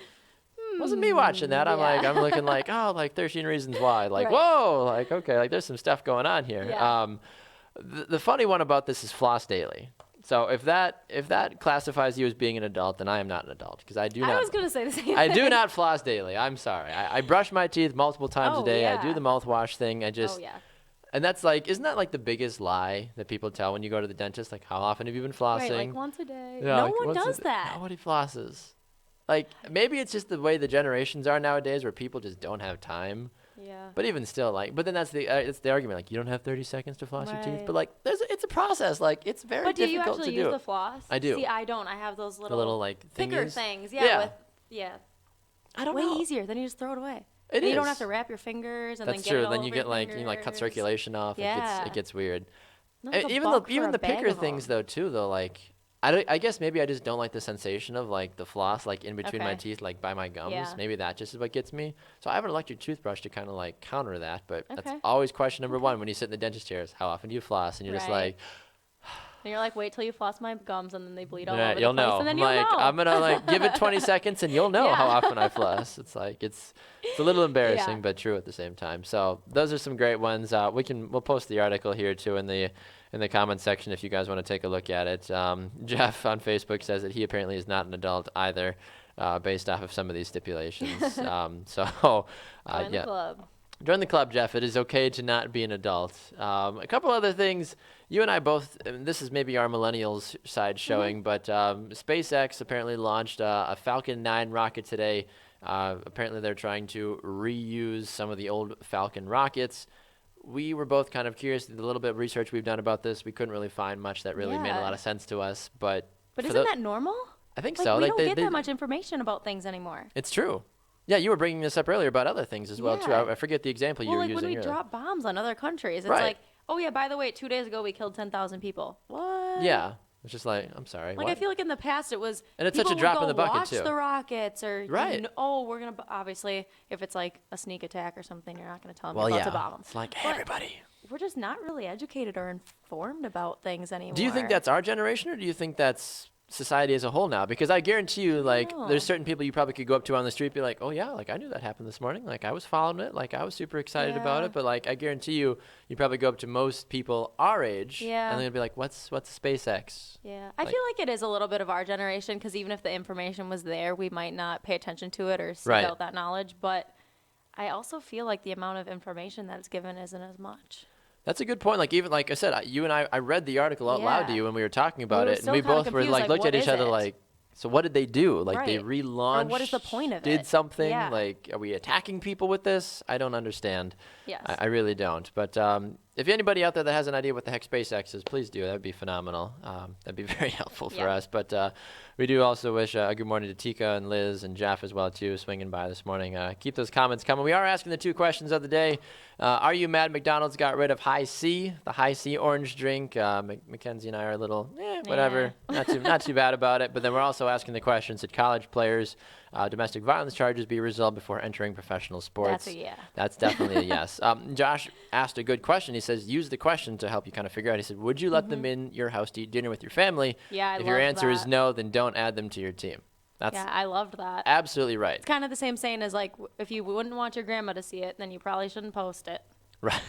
Speaker 2: wasn't me watching that. I'm
Speaker 3: yeah.
Speaker 2: like, I'm looking like, oh, like 13 Reasons Why. Like,
Speaker 3: Right.
Speaker 2: whoa, like okay, like there's some stuff going on here.
Speaker 3: Yeah.
Speaker 2: The funny one about this is floss daily. So if that classifies you as being an adult, then I am not an adult because I do
Speaker 3: I
Speaker 2: not.
Speaker 3: was going to say the same
Speaker 2: I
Speaker 3: thing.
Speaker 2: do not floss daily. I'm sorry. I brush my teeth multiple times a
Speaker 3: Oh,
Speaker 2: day. I do
Speaker 3: yeah.
Speaker 2: the mouthwash thing. I just.
Speaker 3: Oh, yeah.
Speaker 2: And that's like, isn't that like the biggest lie that people tell when you go to the dentist? Like, how often have you been flossing?
Speaker 3: Right, like once a day.
Speaker 2: Yeah,
Speaker 3: No
Speaker 2: like,
Speaker 3: one
Speaker 2: once a
Speaker 3: does
Speaker 2: day.
Speaker 3: that.
Speaker 2: Nobody flosses. Like, maybe it's just the way the generations are nowadays where people just don't have time.
Speaker 3: Yeah.
Speaker 2: But even still, like, but then that's it's the argument. Like, you don't have 30 seconds to floss your teeth.
Speaker 3: Right.
Speaker 2: But like, it's a process. Like, it's very
Speaker 3: But do you
Speaker 2: difficult
Speaker 3: actually
Speaker 2: to
Speaker 3: use
Speaker 2: do.
Speaker 3: the floss?
Speaker 2: I do.
Speaker 3: See, I don't. I have those
Speaker 2: The little like
Speaker 3: thicker
Speaker 2: thingies.
Speaker 3: things.
Speaker 2: Yeah.
Speaker 3: Yeah.
Speaker 2: I don't
Speaker 3: Way
Speaker 2: know.
Speaker 3: easier. Then you just throw it away.
Speaker 2: It
Speaker 3: And you don't
Speaker 2: is.
Speaker 3: have to wrap your fingers and
Speaker 2: That's
Speaker 3: then get
Speaker 2: true.
Speaker 3: it all
Speaker 2: Then you
Speaker 3: over
Speaker 2: get
Speaker 3: your
Speaker 2: like you like cut
Speaker 3: fingers.
Speaker 2: circulation off.
Speaker 3: Yeah.
Speaker 2: It gets weird.
Speaker 3: Not like a
Speaker 2: Even
Speaker 3: buck
Speaker 2: the
Speaker 3: for
Speaker 2: even
Speaker 3: a
Speaker 2: the
Speaker 3: bag
Speaker 2: picker
Speaker 3: of
Speaker 2: things
Speaker 3: them.
Speaker 2: though too though like I guess maybe I just don't like the sensation of like the floss like in between my
Speaker 3: Okay.
Speaker 2: teeth like by my gums.
Speaker 3: Yeah.
Speaker 2: Maybe that just is what gets me. So I have an electric toothbrush to kind of like counter that. But that's
Speaker 3: Okay.
Speaker 2: always question number one when you sit in the dentist chair is how often do you floss? And you're just
Speaker 3: Right.
Speaker 2: like,
Speaker 3: And you're like, wait till you floss my gums and then they bleed all
Speaker 2: yeah,
Speaker 3: over
Speaker 2: you'll
Speaker 3: the place.
Speaker 2: know.
Speaker 3: And then
Speaker 2: I'm
Speaker 3: you'll
Speaker 2: like
Speaker 3: know.
Speaker 2: I'm gonna like give it 20 seconds and you'll know how
Speaker 3: Yeah.
Speaker 2: often I floss. It's like it's a little embarrassing
Speaker 3: Yeah.
Speaker 2: but true at the same time. So those are some great ones. We'll post the article here too in the comments section if you guys want to take a look at it. Jeff on Facebook says that he apparently is not an adult either, based off of some of these stipulations.
Speaker 3: Join
Speaker 2: Yeah.
Speaker 3: the club.
Speaker 2: Join the club, Jeff. It is okay to not be an adult. A couple other things. You and I both, and this is maybe our millennials side showing, but SpaceX apparently launched a Falcon 9 rocket today. Apparently they're trying to reuse some of the old Falcon rockets. We were both kind of curious. The little bit of research we've done about this, we couldn't really find much that really made a
Speaker 3: Yeah.
Speaker 2: lot of sense to us. But
Speaker 3: But
Speaker 2: for
Speaker 3: isn't
Speaker 2: tho-
Speaker 3: that normal?
Speaker 2: I think
Speaker 3: Like,
Speaker 2: so.
Speaker 3: we
Speaker 2: Like
Speaker 3: don't
Speaker 2: they,
Speaker 3: get
Speaker 2: they,
Speaker 3: that much information about things anymore.
Speaker 2: It's true. Yeah, you were bringing this up earlier about other things as well too.
Speaker 3: Yeah.
Speaker 2: I forget the example you
Speaker 3: Well,
Speaker 2: were
Speaker 3: like
Speaker 2: using.
Speaker 3: when we
Speaker 2: You're
Speaker 3: drop bombs on other countries, it's
Speaker 2: Right.
Speaker 3: like, oh yeah, by the way, 2 days ago we killed 10,000 people. What?
Speaker 2: Yeah, it's just like I'm sorry.
Speaker 3: Like
Speaker 2: what?
Speaker 3: I feel like in the past it was
Speaker 2: And it's such a
Speaker 3: people would
Speaker 2: drop in
Speaker 3: go
Speaker 2: the bucket,
Speaker 3: watch
Speaker 2: too.
Speaker 3: the rockets or
Speaker 2: Right.
Speaker 3: we're gonna obviously if it's like a sneak attack or something you're not gonna tell them
Speaker 2: Well,
Speaker 3: you're
Speaker 2: yeah.
Speaker 3: about to bomb them.
Speaker 2: It's like, hey,
Speaker 3: But
Speaker 2: everybody.
Speaker 3: We're just not really educated or informed about things anymore.
Speaker 2: Do you think that's our generation, or do you think that's society as a whole now? Because I guarantee you, like,
Speaker 3: know.
Speaker 2: there's certain people you probably could go up to on the street, and be like, oh yeah, like I knew that happened this morning. Like I was following it. Like I was super excited about
Speaker 3: Yeah.
Speaker 2: it. But like I guarantee you, you probably go up to most people our age,
Speaker 3: Yeah.
Speaker 2: and they'd be like, what's SpaceX?
Speaker 3: Yeah, I
Speaker 2: Like-
Speaker 3: feel like it is a little bit of our generation because even if the information was there, we might not pay attention to it or seek
Speaker 2: Right.
Speaker 3: out that knowledge. But I also feel like the amount of information that's given isn't as much.
Speaker 2: That's a good point. Like even like I said, you and I read the article out loud to
Speaker 3: Yeah.
Speaker 2: you when we were talking about
Speaker 3: were
Speaker 2: it, and
Speaker 3: still
Speaker 2: we
Speaker 3: kinda
Speaker 2: both were
Speaker 3: confused,
Speaker 2: like
Speaker 3: like,
Speaker 2: looked
Speaker 3: what
Speaker 2: at each
Speaker 3: is
Speaker 2: other
Speaker 3: it?
Speaker 2: like, so what did they do? Like they
Speaker 3: Right.
Speaker 2: relaunched.
Speaker 3: Or what is the point of
Speaker 2: Did
Speaker 3: it?
Speaker 2: something?
Speaker 3: Yeah.
Speaker 2: Like are we attacking people with this? I don't understand.
Speaker 3: Yes.
Speaker 2: I really don't. But if anybody out there that has an idea what the heck SpaceX is, please do. That would be phenomenal. That'd be very helpful for
Speaker 3: Yeah.
Speaker 2: us. But we do also wish a good morning to Tika and Liz and Jeff as well, too, swinging by this morning. Keep those comments coming. We are asking the 2 questions of the day. Are you mad McDonald's got rid of High C, the High C orange drink? McKenzie and I are a little, whatever. Not too bad about it. But then we're also asking the questions, did college players domestic violence charges be resolved before entering professional sports.
Speaker 3: That's a yeah.
Speaker 2: That's definitely a yes. Josh asked a good question. He says, use the question to help you kind of figure out. He said, would you let them in your house to eat dinner with your family?
Speaker 3: Yeah,
Speaker 2: if your answer is no, then don't add them to your team.
Speaker 3: Yeah, I loved that.
Speaker 2: Absolutely right.
Speaker 3: It's kind of the same saying as like, if you wouldn't want your grandma to see it, then you probably shouldn't post it.
Speaker 2: Right.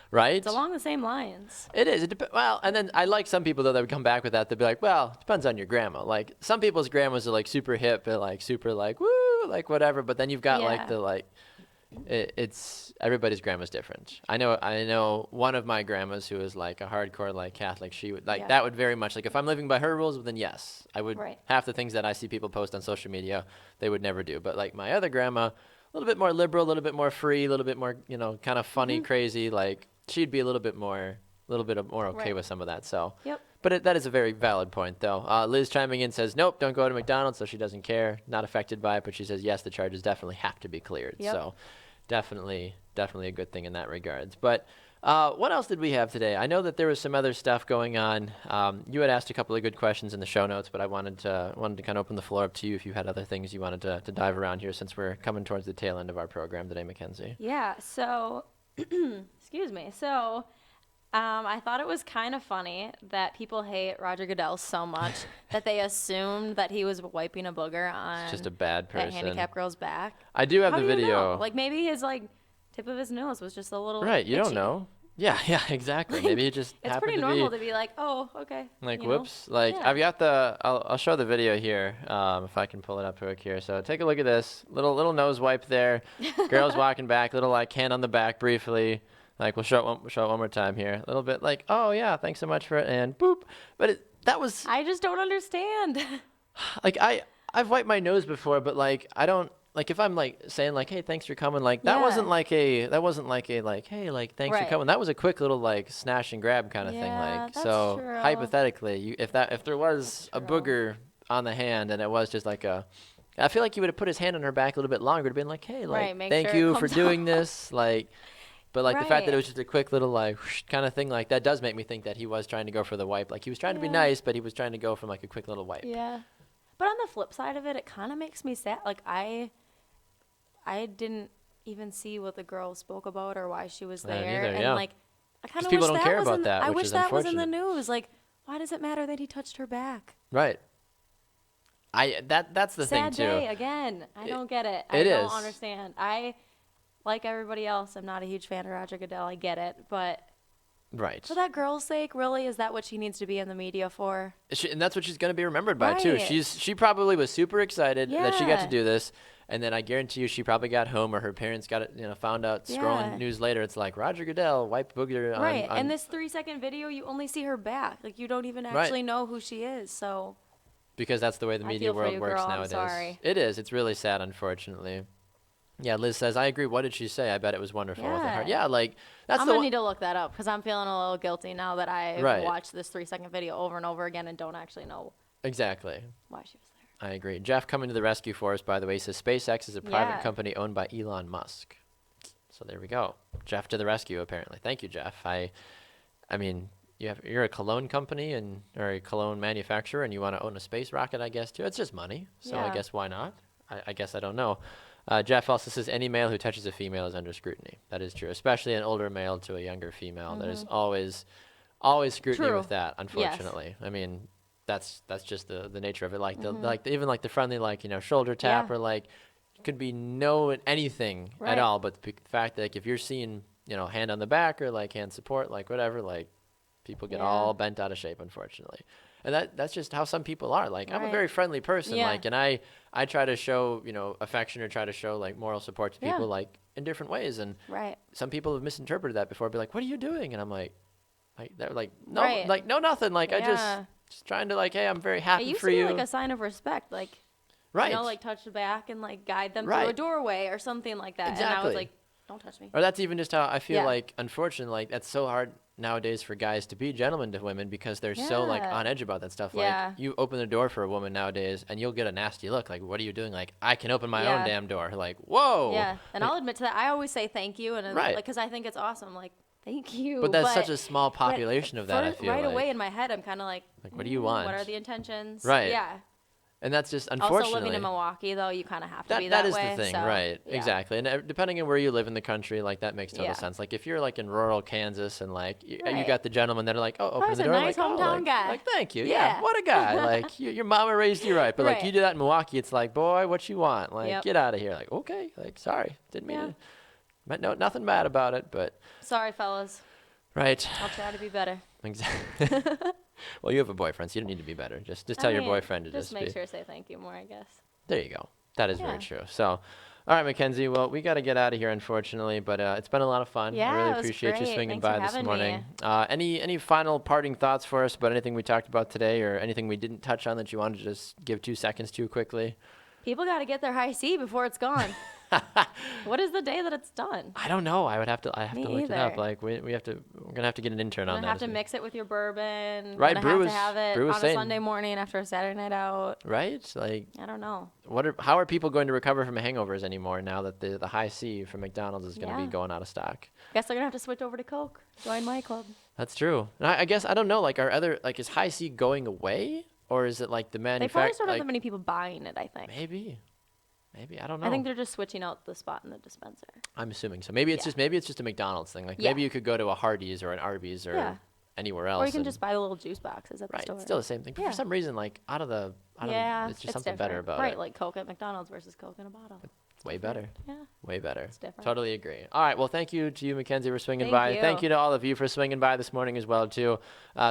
Speaker 2: Right?
Speaker 3: It's along the same lines.
Speaker 2: It is. Well, and then I like some people, though, that would come back with that. They'd be like, well, it depends on your grandma. Like, some people's grandmas are, like, super hip and, like, super, like, woo, like, whatever. But then you've got, like, the, like, it's everybody's grandma's different. I know one of my grandmas who is, like, a hardcore, like, Catholic. She would, like, that would very much, like, if I'm living by her rules, then yes. I would, half the things that I see people post on social media, they would never do. But, like, my other grandma, a little bit more liberal, a little bit more free, a little bit more, you know, kind of funny, crazy, like, she'd be a little bit more okay with some of that. So, but that is a very valid point, though. Liz chiming in says, nope, don't go to McDonald's, so she doesn't care, not affected by it. But she says, yes, the charges definitely have to be cleared. So, definitely a good thing in that regards. But what else did we have today? I know that there was some other stuff going on. You had asked a couple of good questions in the show notes, but I wanted to kind of open the floor up to you if you had other things you wanted to dive around here, since we're coming towards the tail end of our program today, McKenzie.
Speaker 3: Yeah. So. Excuse me. So, I thought it was kind of funny that people hate Roger Goodell so much that they assumed that he was wiping a booger on
Speaker 2: just a bad person.
Speaker 3: That handicapped girl's back.
Speaker 2: I do have
Speaker 3: How
Speaker 2: the
Speaker 3: do you
Speaker 2: video.
Speaker 3: know? Like maybe his tip of his nose was just a little
Speaker 2: right. You
Speaker 3: itchy.
Speaker 2: Don't know. Yeah, exactly. Maybe it just
Speaker 3: it's
Speaker 2: happened
Speaker 3: pretty
Speaker 2: to
Speaker 3: normal
Speaker 2: be,
Speaker 3: to be like, oh, okay.
Speaker 2: Like, whoops. Know? Like, I've got I'll show the video here, if I can pull it up quick here. So take a look at this. Little nose wipe there. Girl's walking back, little, like, hand on the back briefly. Like, we'll show it one more time here. A little bit like, oh, yeah, thanks so much for it, and boop. But that was...
Speaker 3: I just don't understand.
Speaker 2: Like, I've wiped my nose before, but, like, I don't... Like, if I'm, like, saying, like, hey, thanks for coming, like, that wasn't like a, like, hey, like, thanks for coming. That was a quick little, like, snatch and grab kind of thing. Like, so,
Speaker 3: true.
Speaker 2: hypothetically, if there was a booger on the hand and it was just like I feel like you would have put his hand on her back a little bit longer. It would have been like, hey, like, thank you for doing this, like... But, like, the fact that it was just a quick little, like, whoosh kind of thing, like, that does make me think that he was trying to go for the wipe. Like, he was trying to be nice, but he was trying to go from, like, a quick little wipe.
Speaker 3: Yeah. But on the flip side of it, it kind of makes me sad. Like, I didn't even see what the girl spoke about or why she was there.
Speaker 2: Neither,
Speaker 3: like, I kind of
Speaker 2: people
Speaker 3: wish
Speaker 2: don't care about
Speaker 3: that. I
Speaker 2: which
Speaker 3: wish
Speaker 2: is
Speaker 3: that was in the
Speaker 2: unfortunate.
Speaker 3: news. Like, why does it matter that he touched her back?
Speaker 2: Right. That's the thing, too.
Speaker 3: Sad day, again. I don't get it. I don't understand. Like everybody else, I'm not a huge fan of Roger Goodell. I get it, but for that girl's sake, really, is that what she needs to be in the media for?
Speaker 2: And that's what she's going to be remembered by, too. She probably was super excited that she got to do this, and then I guarantee you she probably got home or her parents got it, found out scrolling news later. It's like, Roger Goodell, wipe booger on...
Speaker 3: Right, and this 3-second video, you only see her back. Like, you don't even actually know who she is, so...
Speaker 2: Because that's the way the media world works nowadays.
Speaker 3: I'm sorry.
Speaker 2: It is. It's really sad, unfortunately. Yeah, Liz says, I agree. What did she say? I bet it was wonderful. Yeah, like, that's
Speaker 3: I'm going to need to look that up because I'm feeling a little guilty now that I watched this 3-second video over and over again and don't actually know
Speaker 2: exactly
Speaker 3: why she was there.
Speaker 2: I agree. Jeff coming to the rescue for us, by the way, says SpaceX is a private company owned by Elon Musk. So there we go. Jeff to the rescue, apparently. Thank you, Jeff. I mean, you're a cologne company or a cologne manufacturer and you want to own a space rocket, I guess, too. It's just money. So I guess why not? I guess I don't know. Jeff also says any male who touches a female is under scrutiny. That is true, especially an older male to a younger female. There's always scrutiny with that, unfortunately. Yes. I mean, that's just the nature of it. Like even like the friendly shoulder tap or like could be no anything at all. But the fact that like, if you're seeing hand on the back or like hand support, like whatever, like people get all bent out of shape, unfortunately. And that's just how some people are. Like, I'm a very friendly person, like, and I try to show, affection or try to show, like, moral support to people, like, in different ways. And some people have misinterpreted that before, be like, what are you doing? And I'm like they're like, no, like, no, nothing. Like, I just trying to, like, hey, I'm very happy for you.
Speaker 3: It used to be, like, a sign of respect. Like, like, touch the back and, like, guide them through a doorway or something like that.
Speaker 2: Exactly.
Speaker 3: And I was like, don't touch me.
Speaker 2: Or that's even just how I feel like, unfortunately, like, that's so hard nowadays for guys to be gentlemen to women because they're so like on edge about that stuff. Like you open the door for a woman nowadays and you'll get a nasty look. Like, what are you doing? Like, I can open my own damn door. Like, whoa.
Speaker 3: Yeah. And I'll admit to that. I always say thank you. And like, because I think it's awesome. Like, thank you.
Speaker 2: But that's such a small population of that, I feel
Speaker 3: right away in my head, I'm kind of like,
Speaker 2: what do you want?
Speaker 3: What are the intentions?
Speaker 2: Right.
Speaker 3: Yeah.
Speaker 2: And that's just, unfortunately.
Speaker 3: Also, living in Milwaukee, though, you kind of have to be
Speaker 2: that
Speaker 3: that
Speaker 2: is
Speaker 3: way.
Speaker 2: the thing,
Speaker 3: so,
Speaker 2: right?
Speaker 3: Yeah.
Speaker 2: Exactly. And depending on where you live in the country, like that makes total sense. Like if you're like in rural Kansas and like you got the gentlemen that are like, open
Speaker 3: he's
Speaker 2: the
Speaker 3: a
Speaker 2: door,
Speaker 3: nice
Speaker 2: like,
Speaker 3: hometown guy.
Speaker 2: like thank you,
Speaker 3: Yeah.
Speaker 2: what a guy. Like your mama raised you right, but like
Speaker 3: Right.
Speaker 2: you do that in Milwaukee, it's like, boy, what you want? Like
Speaker 3: Yep.
Speaker 2: get out of here. Like okay, like sorry, didn't mean to. But no, nothing bad about it, but.
Speaker 3: Sorry, fellas.
Speaker 2: Right.
Speaker 3: I'll try to be better.
Speaker 2: Exactly. Well, you have a boyfriend, so you don't need to be better. Just tell your boyfriend to just
Speaker 3: make
Speaker 2: be.
Speaker 3: sure to say thank you more, I guess.
Speaker 2: There you go. That is very true. So, all right, McKenzie. Well, we got to get out of here, unfortunately, but it's been a lot of fun.
Speaker 3: Yeah,
Speaker 2: I really
Speaker 3: it was
Speaker 2: appreciate you
Speaker 3: great.
Speaker 2: swinging
Speaker 3: Thanks
Speaker 2: by
Speaker 3: for
Speaker 2: this
Speaker 3: having
Speaker 2: morning. Any final parting thoughts for us about anything we talked about today, or anything we didn't touch on that you wanted to just give 2 seconds to quickly?
Speaker 3: People got to get their high C before it's gone. What is the day that it's done?
Speaker 2: I don't know. I have to look it up.
Speaker 3: either.
Speaker 2: Like we're gonna have to get an intern on
Speaker 3: You're
Speaker 2: that.
Speaker 3: gonna have to mix it with your bourbon.
Speaker 2: Right,
Speaker 3: You're
Speaker 2: Brew
Speaker 3: gonna
Speaker 2: was-
Speaker 3: have to have it
Speaker 2: Brew was
Speaker 3: on a
Speaker 2: saying-
Speaker 3: Sunday morning after a Saturday night out.
Speaker 2: Right? Like
Speaker 3: I don't know.
Speaker 2: how are people going to recover from hangovers anymore now that the high C from McDonald's is going to be
Speaker 3: Yeah.
Speaker 2: going out of stock?
Speaker 3: Guess they're gonna have to switch over to Coke. Join my club.
Speaker 2: That's true. And I guess I don't know. Like, is high C going away, or is it like the
Speaker 3: They probably
Speaker 2: manufacturer?
Speaker 3: still don't have that many people buying it, I think.
Speaker 2: Maybe I don't know.
Speaker 3: I think they're just switching out the spot in the dispenser.
Speaker 2: I'm assuming so. Maybe it's just a McDonald's thing. Like maybe you could go to a Hardee's or an Arby's or anywhere else.
Speaker 3: Or you can just buy the little juice boxes at the store.
Speaker 2: It's still the same thing. But for some reason, like it's just something better
Speaker 3: different.
Speaker 2: about
Speaker 3: Right,
Speaker 2: it.
Speaker 3: like Coke at McDonald's versus Coke in a bottle.
Speaker 2: Way better.
Speaker 3: Yeah.
Speaker 2: Way better.
Speaker 3: It's different.
Speaker 2: Totally agree. All right. Well, thank you to you, McKenzie, for swinging
Speaker 3: Thank
Speaker 2: by.
Speaker 3: you.
Speaker 2: Thank you to all of you for swinging by this morning as well, too.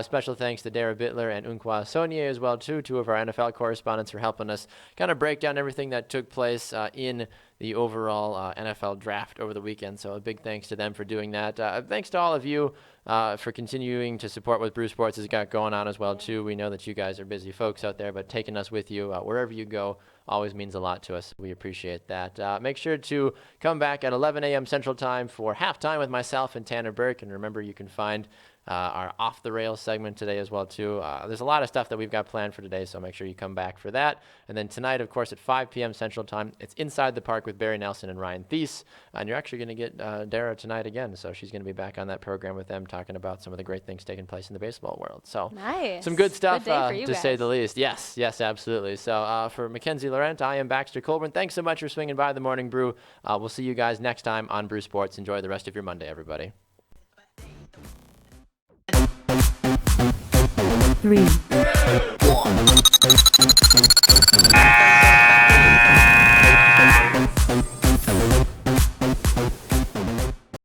Speaker 2: Special thanks to Dara Bittler and Unkwa Sonier as well, too, 2 of our NFL correspondents for helping us kind of break down everything that took place in the overall NFL draft over the weekend. So a big thanks to them for doing that. Thanks to all of you for continuing to support what Brew Sports has got going on as well, too. We know that you guys are busy folks out there, but taking us with you wherever you go always means a lot to us. We appreciate that. Make sure to come back at 11 a.m. Central Time for halftime with myself and Tanner Burke. And remember, you can find our Off the Rails segment today as well, too. There's a lot of stuff that we've got planned for today, so make sure you come back for that. And then tonight, of course, at 5 p.m. Central Time, it's Inside the Park with Barry Nelson and Ryan Thies. And you're actually going to get Dara tonight again, so she's going to be back on that program with them talking about some of the great things taking place in the baseball world. So
Speaker 3: Nice.
Speaker 2: some good stuff,
Speaker 3: Good day for you
Speaker 2: to say
Speaker 3: guys.
Speaker 2: the least. Yes, absolutely. So for McKenzie Laurent, I am Baxter Colburn. Thanks so much for swinging by the Morning Brew. We'll see you guys next time on Brew Sports. Enjoy the rest of your Monday, everybody.
Speaker 5: 3,